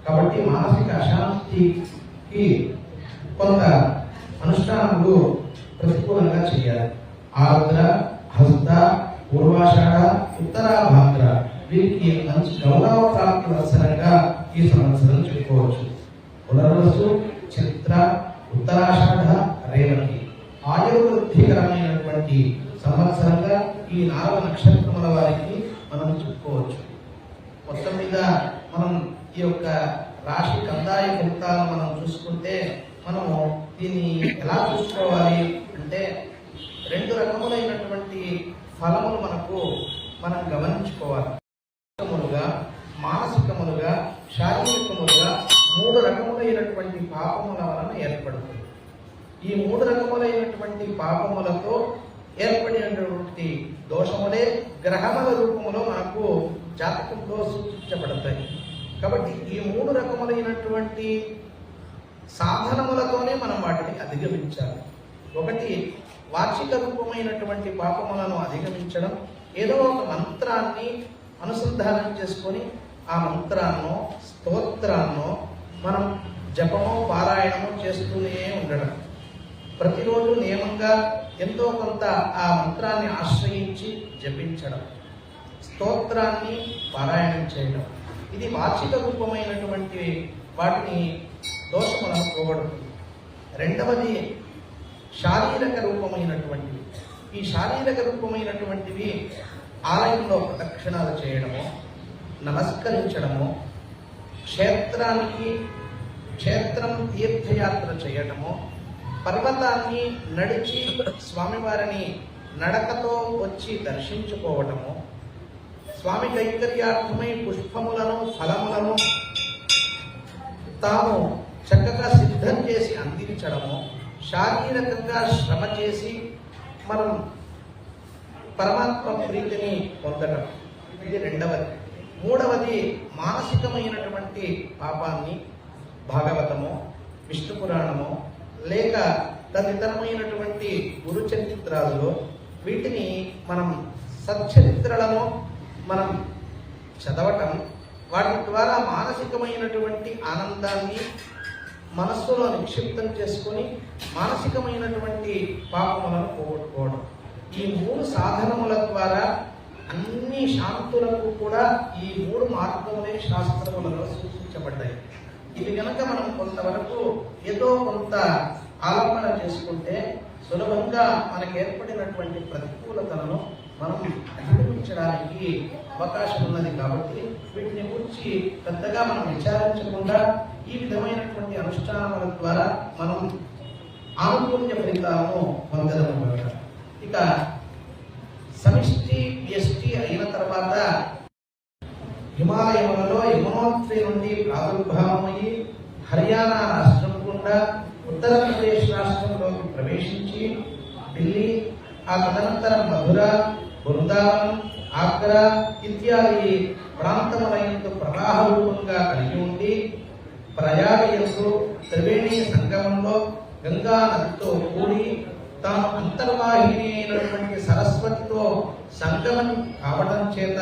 కాబట్టి మానసిక అశాంతికి కొంత అనుష్ఠానములు ప్రతికూలంగా చేయాలి. ఆర్ద్ర, హస్త, పూర్వాషాఢ, ఉత్తరాభాద్ర వీరికి మంచి గౌరవ ప్రాప్తి వత్సరంగా ఈ సంవత్సరం చెప్పుకోవచ్చు. పునర్వసు, చిత్ర, ఉత్తరాషాఢ, రేవతి ఆయుర్వృద్ధికరమైనటువంటి సంవత్సరంగా ఈ 4 నక్షత్రముల వారికి మనం చెప్పుకోవచ్చు. మొత్తం మీద మనం ఈ యొక్క రాశి కందాయ ఫలితాలను మనం చూసుకుంటే మనము దీన్ని ఎలా చూసుకోవాలి అంటే 2 రకములైనటువంటి ఫలములు మనం గమనించుకోవాలి. మానసికములుగా శారీరకములుగా 3 రకములైనటువంటి పాపముల వలన ఏర్పడుతుంది. ఈ 3 రకములైనటువంటి పాపములతో ఏర్పడినటువంటి దోషములే గ్రహముల రూపములో మనకు జాతకంలో సూచించబడతాయి. కాబట్టి ఈ 3 రకములైనటువంటి సాధనములతోనే మనం వాటిని అధిగమించాలి. ఒకటి వార్షిక రూపమైనటువంటి పాపములను అధిగమించడం, ఏదో ఒక మంత్రాన్ని అనుసంధానం చేసుకొని ఆ మంత్రాన్నో స్తోత్రాన్నో మనం జపమో పారాయణమో చేస్తూనే ఉండడం, ప్రతిరోజు నియమంగా ఎంతో కొంత ఆ మంత్రాన్ని ఆశ్రయించి జపించడం, స్తోత్రాన్ని పారాయణం చేయడం, ఇది వార్షిక రూపమైనటువంటి వాటిని దోషములను పోగొడుతుంది. రెండవది శారీరక రూపమైనటువంటివి. ఈ శారీరక రూపమైనటువంటివి ఆలయంలో ప్రదక్షిణాలు చేయడము, నమస్కరించడము, క్షేత్రం తీర్థయాత్ర చేయడము, పర్వతాన్ని నడిచి స్వామివారిని నడకతో వచ్చి దర్శించుకోవటము, స్వామి కైంకర్యార్థమై పుష్పములను ఫలములను తాము చక్కగా సిద్ధం చేసి అందించడము, శారీరకంగా శ్రమ చేసి మనం పరమాత్మ ప్రీతిని పొందడం, ఇది రెండవది. మూడవది మానసికమైనటువంటి పాపాన్ని భాగవతము, విష్ణు పురాణము లేక తదితరమైనటువంటి గురు చరిత్రాలలో వీటిని మనం సచ్చరిత్రలను మనం చదవటం, వాటి ద్వారా మానసికమైనటువంటి ఆనందాన్ని మనస్సులో నిక్షిప్తం చేసుకొని మానసికమైనటువంటి పాపములను పోగొట్టుకోవడం. ఈ 3 సాధనముల ద్వారా అన్ని శాంతులకు కూడా ఈ 3 మార్గములే శాస్త్రములలో సూచించబడ్డాయి. ఇవి కనుక మనం కొంతవరకు ఏదో కొంత ఆలంబన చేసుకుంటే సులభంగా మనకు ఏర్పడినటువంటి ప్రతికూలతలను మనం అధిగమించడానికి అవకాశం ఉన్నది. కాబట్టి వీటిని గురించి పెద్దగా మనం విచారించకుండా ఈ విధమైనటువంటి అనుష్ఠానముల ద్వారా మనం ఆనుకూల్య ఫలితాలను పొందడం. ఇక సమిష్టి వ్యష్టి అయిన తర్వాత హిమాలయములలో యమునోత్రి నుండి ప్రాదుర్భావమయ్యి హర్యానా రాష్ట్రం గుండా ఉత్తరప్రదేశ్ రాష్ట్రంలోకి ప్రవేశించి ఢిల్లీ, ఆ తదనంతరం మధుర, బృందావనం, ఆగ్రా ఇత్యాది ప్రాంతములయందు ప్రవాహ రూపంగా కలిగి ఉండి ప్రయాగయందు త్రివేణి సంగమంలో గంగా నదితో కూడి తాను అంతర్వాహిని అయినటువంటి సరస్వతితో సంగమం కావడం చేత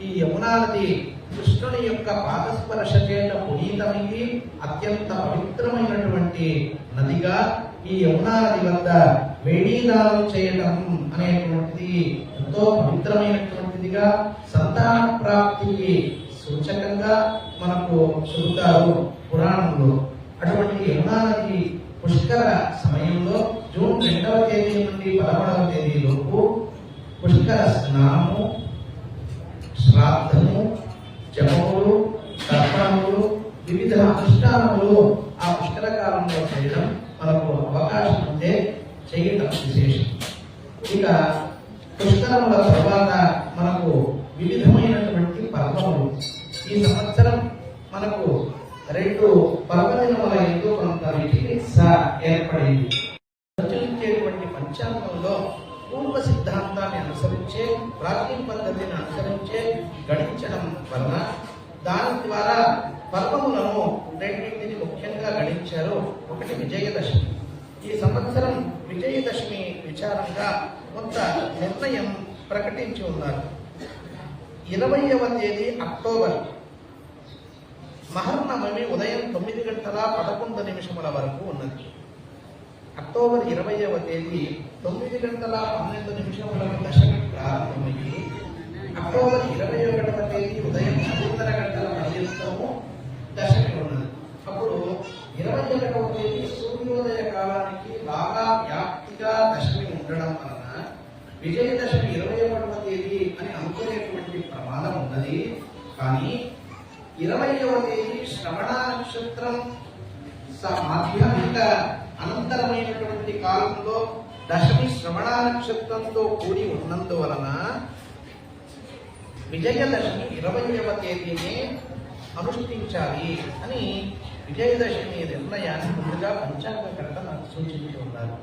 ఈ యమునా నది కృష్ణుని యొక్క పాదస్పర్శ చేత పునీతమయ్యి అత్యంత పవిత్రమైనటువంటి నదిగా ఈ యమునా నది వద్ద వేణీదానం చేయటం అనేటువంటిది ఎంతో పవిత్రమైనటువంటిదిగా సంతాన ప్రాప్తికి సూచకంగా మనకు చెబుతారు పురాణంలో. అటువంటి యమునా నది పుష్కర సమయంలో జూన్ 2వ తేదీ నుండి 11వ తేదీలోపు పుష్కర స్నానము, శ్రాద్ధము, జపములు, తర్పణములు, వివిధ అనుష్ఠానములు ఆ పుష్కర కాలంలో చేయడం మనకు అవకాశం ఉంటే చేయటం విశేషం. ఇక పుష్కరముల తర్వాత మనకు వివిధమైనటువంటి పర్వములు. ఈ సంవత్సరం మనకు 2 పర్వదినముల ఎందు కొంత విచికిత్స ఏర్పడింది. ప్రచురించేటువంటి పంచాంగంలో పూర్వ సిద్ధాంతాన్ని అనుసరించే, ప్రాచీన పద్ధతిని అనుసరించే గణించడం వలన దాని ద్వారా పర్వములను 2 ముఖ్యంగా గణించారు. ఒకటి విజయదశమి. ఈ సంవత్సరం విజయదశమి విచారంగా కొంత నిర్ణయం ప్రకటించి ఉన్నారు. 20వ తేదీ అక్టోబర్ మహర్నవమి ఉదయం 9:11 వరకు ఉన్నది. అక్టోబర్ 20వ తేదీ 9:12 దశమి ప్రారంభమయ్యి అక్టోబర్ 21వ తేదీ ఉదయం 10:30 గంటల పర్యంతము దశమి ఉన్నది. అప్పుడు 21వ తేదీ సూర్యోదయ కాలానికి బాగా వ్యాప్తిగా దశమి ఉండడం వలన విజయదశమి 21వ కానీ 20వ తేదీ శ్రవణ నక్షత్రం మాధ్యమిక అనంతరమైనటువంటి కాలంలో దశమి శ్రవణ నక్షత్రంతో కూడి ఉన్నందువలన విజయదశమి 20వ తేదీనే అనుష్ఠించాలి అని విజయదశమి నిర్ణయాన్ని ముందుగా పంచాంగకర్త నాకు సూచించి ఉన్నారు.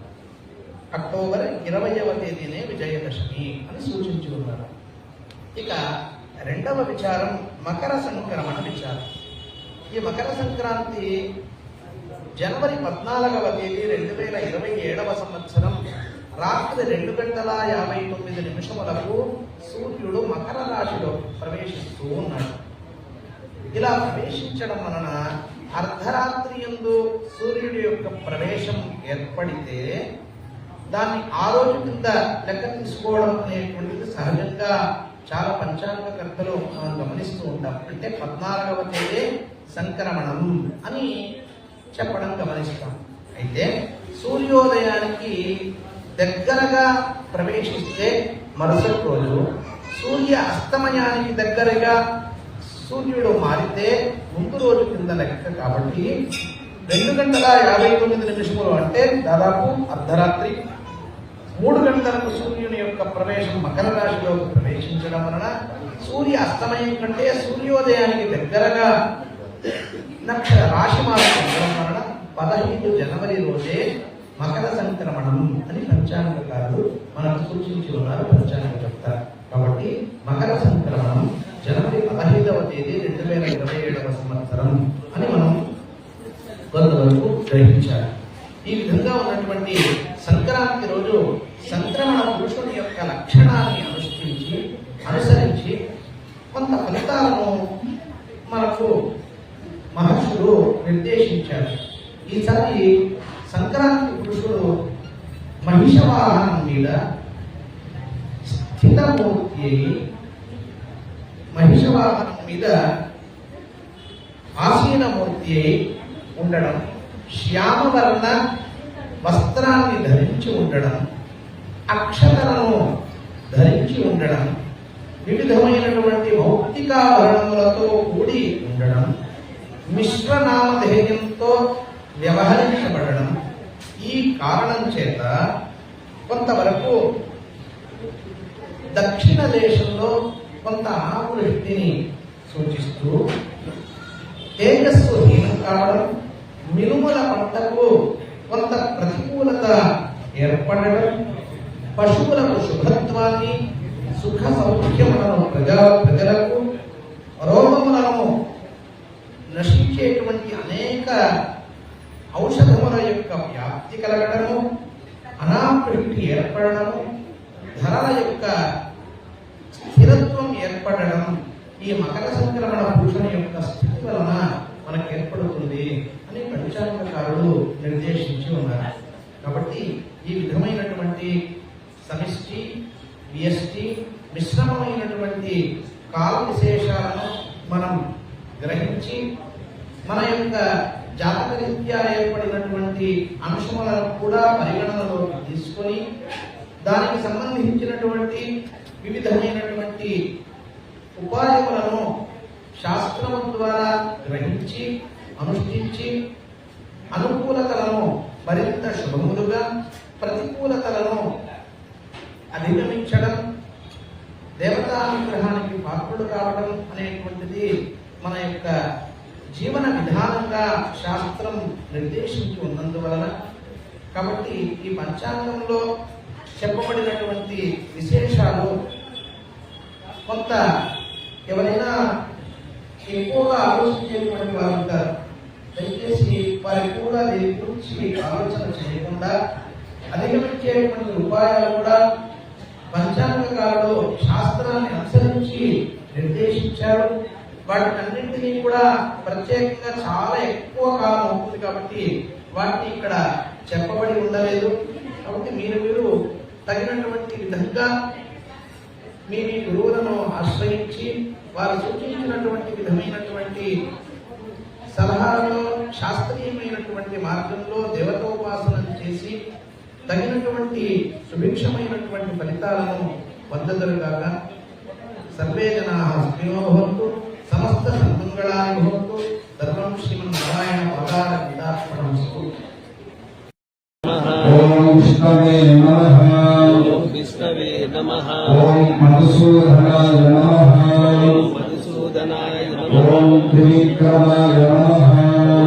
అక్టోబర్ 20వ తేదీనే విజయదశమి అని సూచించి ఉన్నారు. ఇక రెండవ విచారం మకర సంక్రమణ విచారం. ఈ మకర సంక్రాంతి జనవరి 14వ తేదీ 2027వ సంవత్సరం రాత్రి 2:59 సూర్యుడు మకర రాశిలో ప్రవేశిస్తూ ఉన్నాడు. ఇలా ప్రవేశించడం వలన అర్ధరాత్రి యందు సూర్యుడి యొక్క ప్రవేశం ఏర్పడితే దాన్ని ఆ రోజు కింద లెక్క తీసుకోవడం అనేటువంటిది సహజంగా చాలా పంచాంగకర్తలు మనం గమనిస్తూ ఉంటాం. అంటే 14వ తేదీ సంక్రమణం అని చెప్పడం గమనిస్తాం. అయితే సూర్యోదయానికి దగ్గరగా ప్రవేశిస్తే మరుసటి రోజు, సూర్య అస్తమయానికి దగ్గరగా సూర్యుడు మారితే ముందు రోజు కింద లెక్క. కాబట్టి 2:59 అంటే దాదాపు అర్ధరాత్రి. 3 గంటలకు సూర్యుని యొక్క ప్రవేశం మకర రాశిలోకి ప్రవేశించడం వలన సూర్య అస్తమయం కంటే సూర్యోదయానికి దగ్గరగా రాశి మార్చడం వలన 15 జనవరి రోజే మకర సంక్రమణం అని పంచాంగకారులు మనకు సూచించి ఉన్నారు, పంచాంగం చెప్తారు. కాబట్టి మకర సంక్రమణం జనవరి 15వ తేదీ 2027వ సంవత్సరం అని మనం కొంతవరకు గ్రహించాలి. ఈ విధంగా ఉన్నటువంటి సంక్రాంతి రోజు సంక్రమణ పురుషుని యొక్క లక్షణాన్ని అనుసరించి కొంత ఫలితాలను మనకు మహర్షులు నిర్దేశించారు. ఈసారి సంక్రాంతి పురుషుడు మహిష వాహనం మీద స్థితమూర్తి అయి మహిష వాహనం మీద ఆసీనమూర్తి అయి ఉండడం, శ్యామవర్ణ వస్త్రాన్ని ధరించి ఉండడం, అక్షతలను ధరించి ఉండడం, వివిధమైనటువంటి భౌతికా వర్ణములతో కూడి ఉండడం, మిశ్రనామధేయంతో వ్యవహరించబడడం. ఈ కారణం చేత కొంతవరకు దక్షిణ దేశంలో కొంత అనావృష్టిని సూచిస్తూ తేజస్సు హీనం కావడం, మినుముల పంటకు కొంత ప్రతికూలత ఏర్పడడం, పశువులకు శుభత్వాన్ని, సుఖ సౌఖ్యములను ప్రజలకు, రోగములను నశించేటువంటి అనేక ఔషధముల యొక్క వ్యాప్తి కలగడము, అనావృష్టి ఏర్పడము, ధరల యొక్క స్థిరత్వం ఏర్పడడం ఈ మకర సంక్రమణ పురుషుని యొక్క స్థితి వలన మనకు ఏర్పడుతుంది అని పంచాంగకారులు నిర్దేశించి ఉన్నారు. కాబట్టి ఈ విధమైనటువంటి సమిష్టి, వ్యష్టి, మిశ్రమమైనటువంటి కాల విశేషాలను మనం గ్రహించి మన యొక్క జాతకరీత్యా ఏర్పడినటువంటి అంశములను కూడా పరిగణనలోకి తీసుకొని దానికి సంబంధించినటువంటి వివిధమైనటువంటి ఉపాయములను శాస్త్రము ద్వారా గ్రహించి అనుష్ఠించి అనుకూలతలను మరింత శుభములుగా, ప్రతికూలతలను అధిగమించడం, దేవతానుగ్రహానికి పాత్రుడు కావడం అనేటువంటిది మన యొక్క జీవన విధానంగా శాస్త్రం నిర్దేశించి ఉన్నందువలన, కాబట్టి ఈ పంచాంగంలో చెప్పబడినటువంటి విశేషాలు కొంత ఎవరైనా ఎక్కువగా ఆలోచించేటువంటి వారు ఉంటారు. దయచేసి వారికి కూడా దీని గురించి ఆలోచన చేయకుండా అధిగమించేటువంటి ఉపాయాలు కూడా పంచాంగకారులు శాస్త్రాన్ని అనుసరించి నిర్దేశించారు. వాటికన్నింటినీ కూడా ప్రత్యేకంగా చాలా ఎక్కువ కాలం అవుతుంది కాబట్టి వాటిని ఇక్కడ చెప్పబడి ఉండలేదు. కాబట్టి మీరు తగినటువంటి విధంగా మీ గురువులను ఆశ్రయించి వారు సూచించినటువంటి విధమైనటువంటి సలహాలలో శాస్త్రీయమైనటువంటి మార్గంలో దేవతోపాసన చేసి తగినటువంటి సుభిక్షమైనటువంటి ఫలితాలను పొందగలుగాక. సర్వే జనాః సుఖినో భవంతు. సమస్త సన్మంగళాని భవంతు. సర్వం శ్రీమన్నారాయణ పదార గీతార్పణమస్తు. ఓం విష్ణవే నమః. ఓం విష్ణవే నమః. ఓం మధుసూదనాయ నమః. ఓం మధుసూదనాయ నమః. ఓం త్రివిక్రమాయ నమః.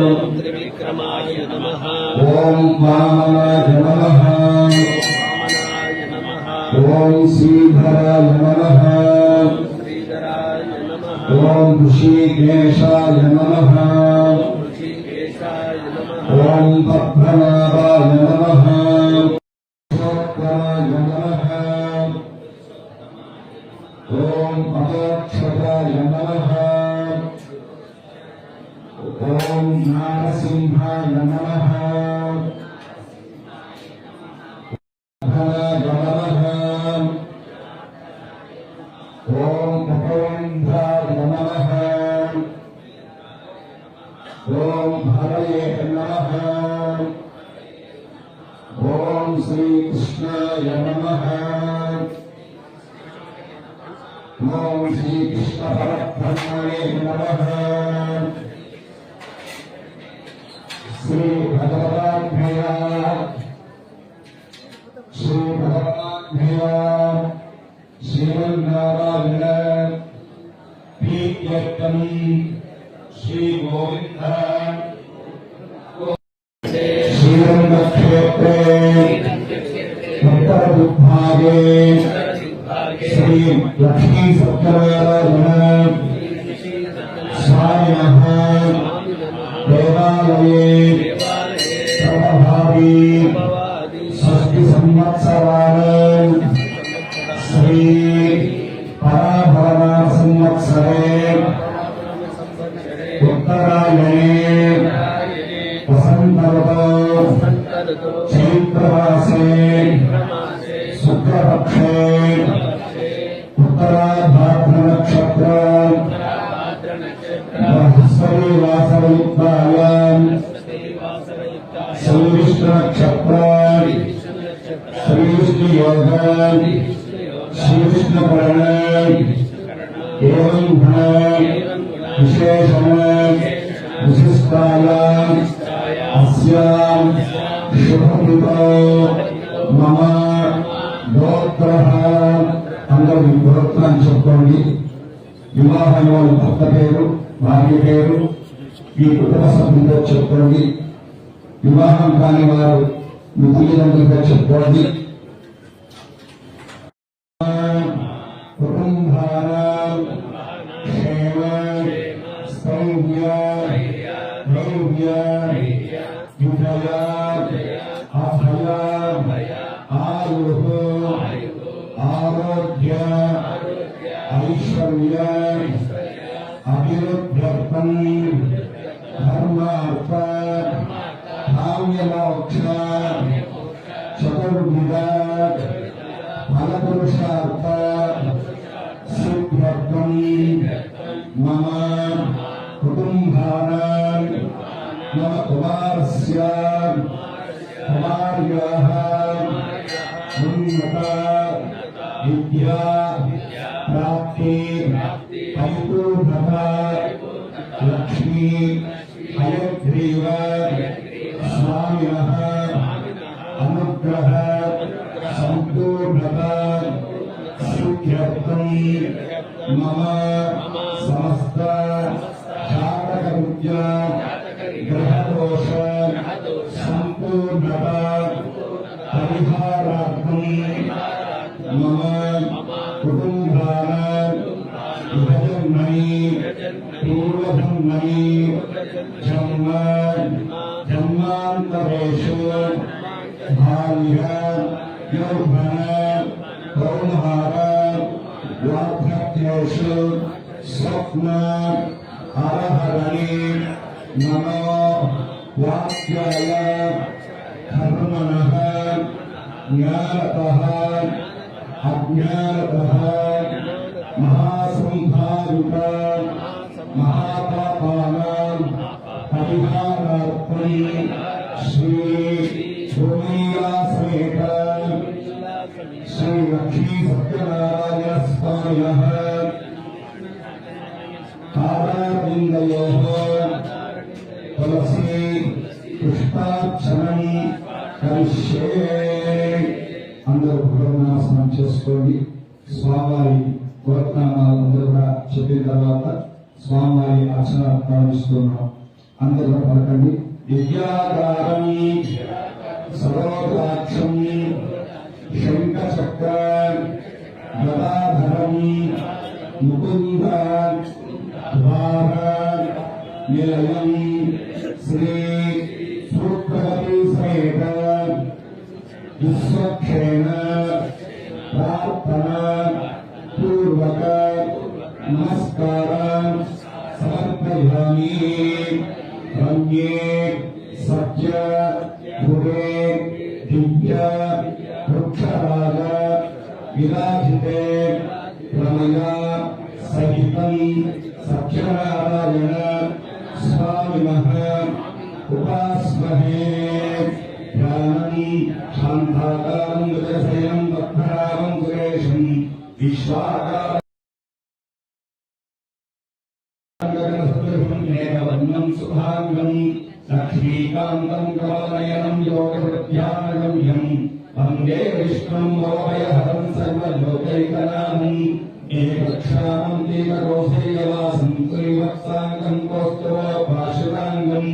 ఓం త్రివిక్రమాయ నమః. ఓం వామనాయ నమః. వామనాయ నమః. ఓం శ్రీధరాయ నమః. ఓం శ్రీధరాయ నమః. ఓం ఋషికేశాయ నమః. ఓం ఋషికేశాయ నమః. ఓం పద్మనాభాయ నమః. పురుషోత్తమాయ నమః. ఓం అమోక్షదాయ నమః. ఓం నారసింహాయ నమః. ధనాయ నమః. ఓం ఉపేంద్రాయ నమః. ఓం హరయే నమః. ఓం శ్రీకృష్ణాయ నమః. ఓం శ్రీకృష్ణ పరబ్రహ్మణే నమః. శ్రీ భగవదాభ్యయా శ్రీమన్నారాయణ ప్రీత్యర్థం శ్రీ గోవింద శ్రీరంగక్షేత్రే ఉత్తరదిగ్భాగే శ్రీ లక్ష్మీ సత్యనారాయణ స్వామినః దేవాలయే సర్వభావి షష్ఠి సంవత్సరాణి శ్రీ పరాభరణ సంవత్సరే ఉత్తరాయణే వసంతఋతౌ చైత్రమాసే శుక్లపక్షే ఉత్తరాభాద్ర నక్షత్రం బృహస్పతివాసరయుక్తాయాం శ్రీవిష్ణు నక్షత్రం శ్రీవిష్ణుయోగం శ్రీవిష్ణుకరణం ఏవం గుణం విశేషణం విశిష్టాయాం అస్యాం శుభకృతో మమ గోత్రః. అందరూ మీ గోత్రాన్ని చెప్పుకోండి. వివాహంలో భర్త పేరు, భార్య పేరు, మీ కుటుంబ సభ్యులతో చెప్పుకోండి. వివాహం కాని వారు మీ తల్లిదండ్రులతో చెప్పుకోండి. కుటుంబానాం క్షేమ స్థైర్య ధైర్య విజయ అభయ ఆయుః ఆరోగ్య ఐశ్వర్య అభివృద్ధ్యర్థం ధర్మార్థ కామ్యమోక్ష చతుర్విధ ఫలపురుషార్థ సిద్ధ్యర్థం మమ కుటుంబానాం మమ కుమారస్య కుమార్యాః ఉన్నత విద్యా ప్రాప్తి పరిపూర్ణత లక్ష్మీ హయగ్రీవ స్వామినః అనుగ్రహ సంపూర్ణత సిద్ధ్యర్థం మమ సమస్త జాతక విద్యా గ్రహదోష సంపూర్ణత పరిహారార్థం మమ కుటుంబానాం విభజన్మని పూర్వజన్మని జన్మాంతరేషు భార్య యౌవన కౌమార వార్ధక్యేషు స్వప్న అరహరణి నమో వాక్యాయ కర్మణః జ్ఞానతః అజ్ఞానతః మహాసంహారిత మహాపాపానాం పరిహారార్థం శ్రీ భూమియాసమేత శ్రీ లక్ష్మీ సత్యనారాయణ స్వామినః పాదారవిందయోః తులసీ పుష్పార్చనం కరిష్యే. అందరూ భగవన్నాసనం చేసుకోండి. స్వామివారి గోత్నామాలందరూ కూడా చెప్పిన తర్వాత స్వామివారి అర్చన ప్రారంభిస్తున్నాం. అందరూ పలకండి. దివ్యాకారం సర్వోదాక్షం శంఖచక్ర గదాధరం ముకుంద ద్వార నిలయం శ్రీ సూక్ష్మవతి సమేత విశ్వక్షేణ ప్రార్థన పూర్వక నమస్కార సమర్పయామి. రమ్యే సత్య పురే దివ్య వృక్షరాజ విరాజితే రమయ సహితం సత్యనారాయణ స్వామినః ఉపాస్మహే. ధ్యానం శాంతాకారం విజయశయం పద్మనాభం సురేశం విశ్వాకారం మేఘవర్ణం సుభాంగం లక్ష్మీకాంతం కమలనయనం యోగవృద్ధ్యానగమ్యం వందే విష్ణుం భవభయహరం సర్వలోకైకనాథం. ఏకక్షామం దీపరోషేయవాసం శ్రీవత్సాంగం కౌస్తుభోపాశురాంగం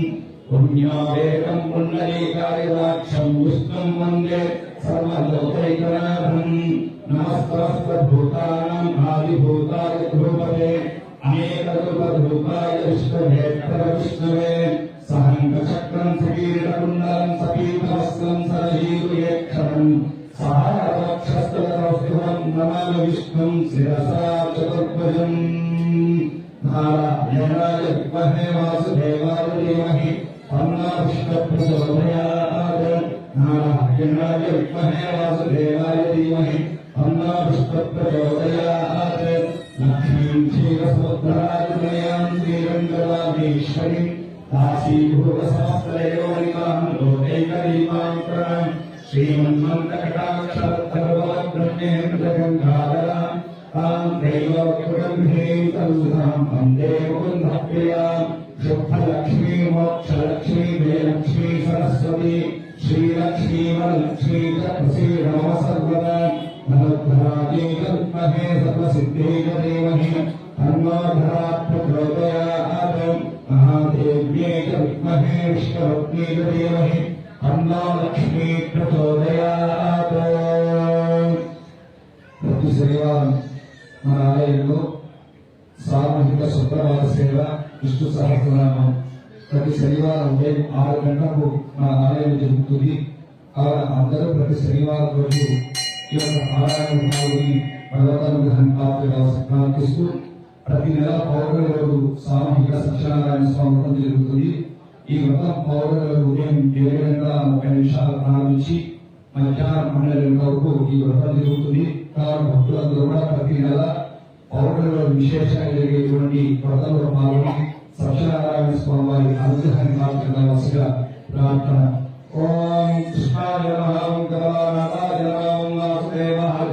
పుణ్యావేకం పుండరీకారివాక్షం విష్ణుం వందే సర్వలోకైకనాథం. నమస్తభూతానాం ఆదిభూతాయ ధ్రువదే అనేకరూపరూపాయ విష్ణువేత్తర విష్ణువే. సహంకచక్రం సకీర్ణకుండలం సపీతవస్త్రం సరహీరుయేక్షరం సహారవక్షస్థలకౌస్తుభం నమామి విష్ణుం శిరసా చతుర్భుజం. నారాయణాయ విద్మహే వాసుదేవాయ ధీమహి తన్నో విష్ణుః ప్రచోదయాత్. నారాయణాయ విద్మహే వాసుదేవాయ ధీమహి తన్నో విష్ణుః ప్రచోదయాత్. లక్ష్మీం క్షీరసముద్రాదిమయాం శ్రీరంగరామేశ్వరీం దాసీభూతసహస్రయోనికాం లోకైకదీపాం ప్రణాం. శ్రీమన్మంతకటాక్షరత్రవద్బ్రహ్మేంద్రగంగాధరాం తాం దైవోక్తగంభీం తల్లుతాం వందే ముకుందప్రియాం. శుద్ధలక్ష్మీ మోక్షలక్ష్మీ జయలక్ష్మీ సరస్వతి శ్రీలక్ష్మీ వరలక్ష్మీ చ ప్రసీద మమ సర్వదా. ధనుర్ధరాజే విద్మహే సర్వసిద్ధే ధీమహి తన్నో ధరాత్ ప్రచోదయాత్. మహాదేవ్యే చ విద్మహే విష్ణుపత్నే ధీమహి తన్నో లక్ష్మీ ప్రచోదయాత్. ప్రతి శనివారం మన ఆలయంలో సామూహిక శుక్రవార సేవ విష్ణు సహస్రనామం ప్రతి శనివారం ఉదయం 6 గంటలకు మన ఆలయం జరుగుతుంది. అందరూ ప్రతి శనివారం రోజు ఈ యొక్క ఆలయం భాగుని భగవదనుగ్రహం ప్రాప్తిస్తూ ప్రతి నెల పౌర్ణమి రోజు సామూహిక సత్యనారాయణ స్వామి వ్రతం జరుగుతుంది. ఈ వ్రతం పౌర్ణమి రోజు ఉదయం 7:30 ప్రారంభించి మధ్యాహ్నం 12 వరకు ఈ వ్రతం జరుగుతుంది. కావున భక్తులందరూ కూడా ప్రతి నెల పౌర్ణమి రోజు విశేషంగా జరిగేటువంటి వ్రతంలో పాల్గొని సత్యనారాయణ స్వామి వారి అనుగ్రహాన్ని ప్రార్థించవలసిగా ప్రార్థన. ఓం కృష్ణాయ నమః. ఓం గణనాథాయ నమః. ఓం వాసుదేవాయ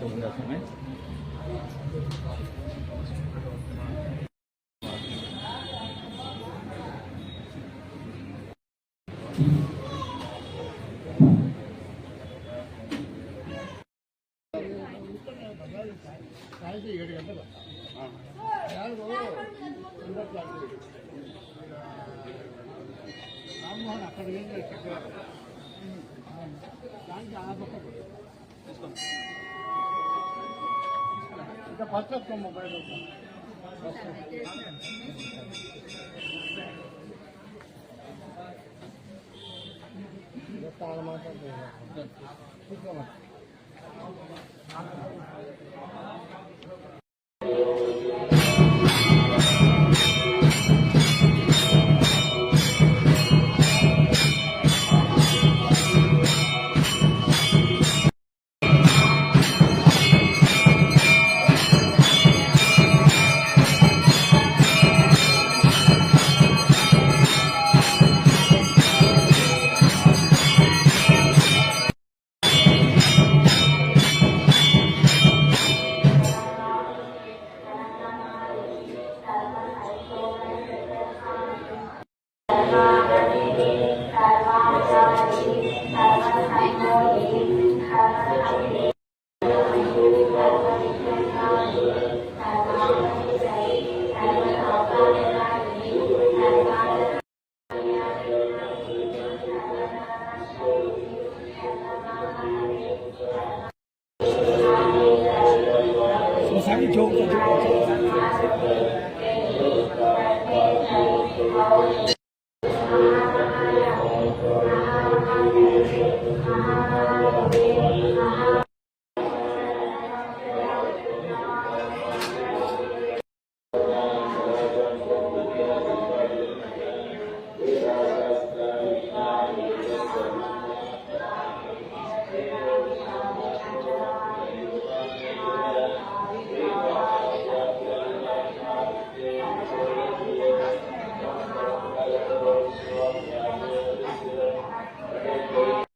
होगा समय Sáng chốt cho chúng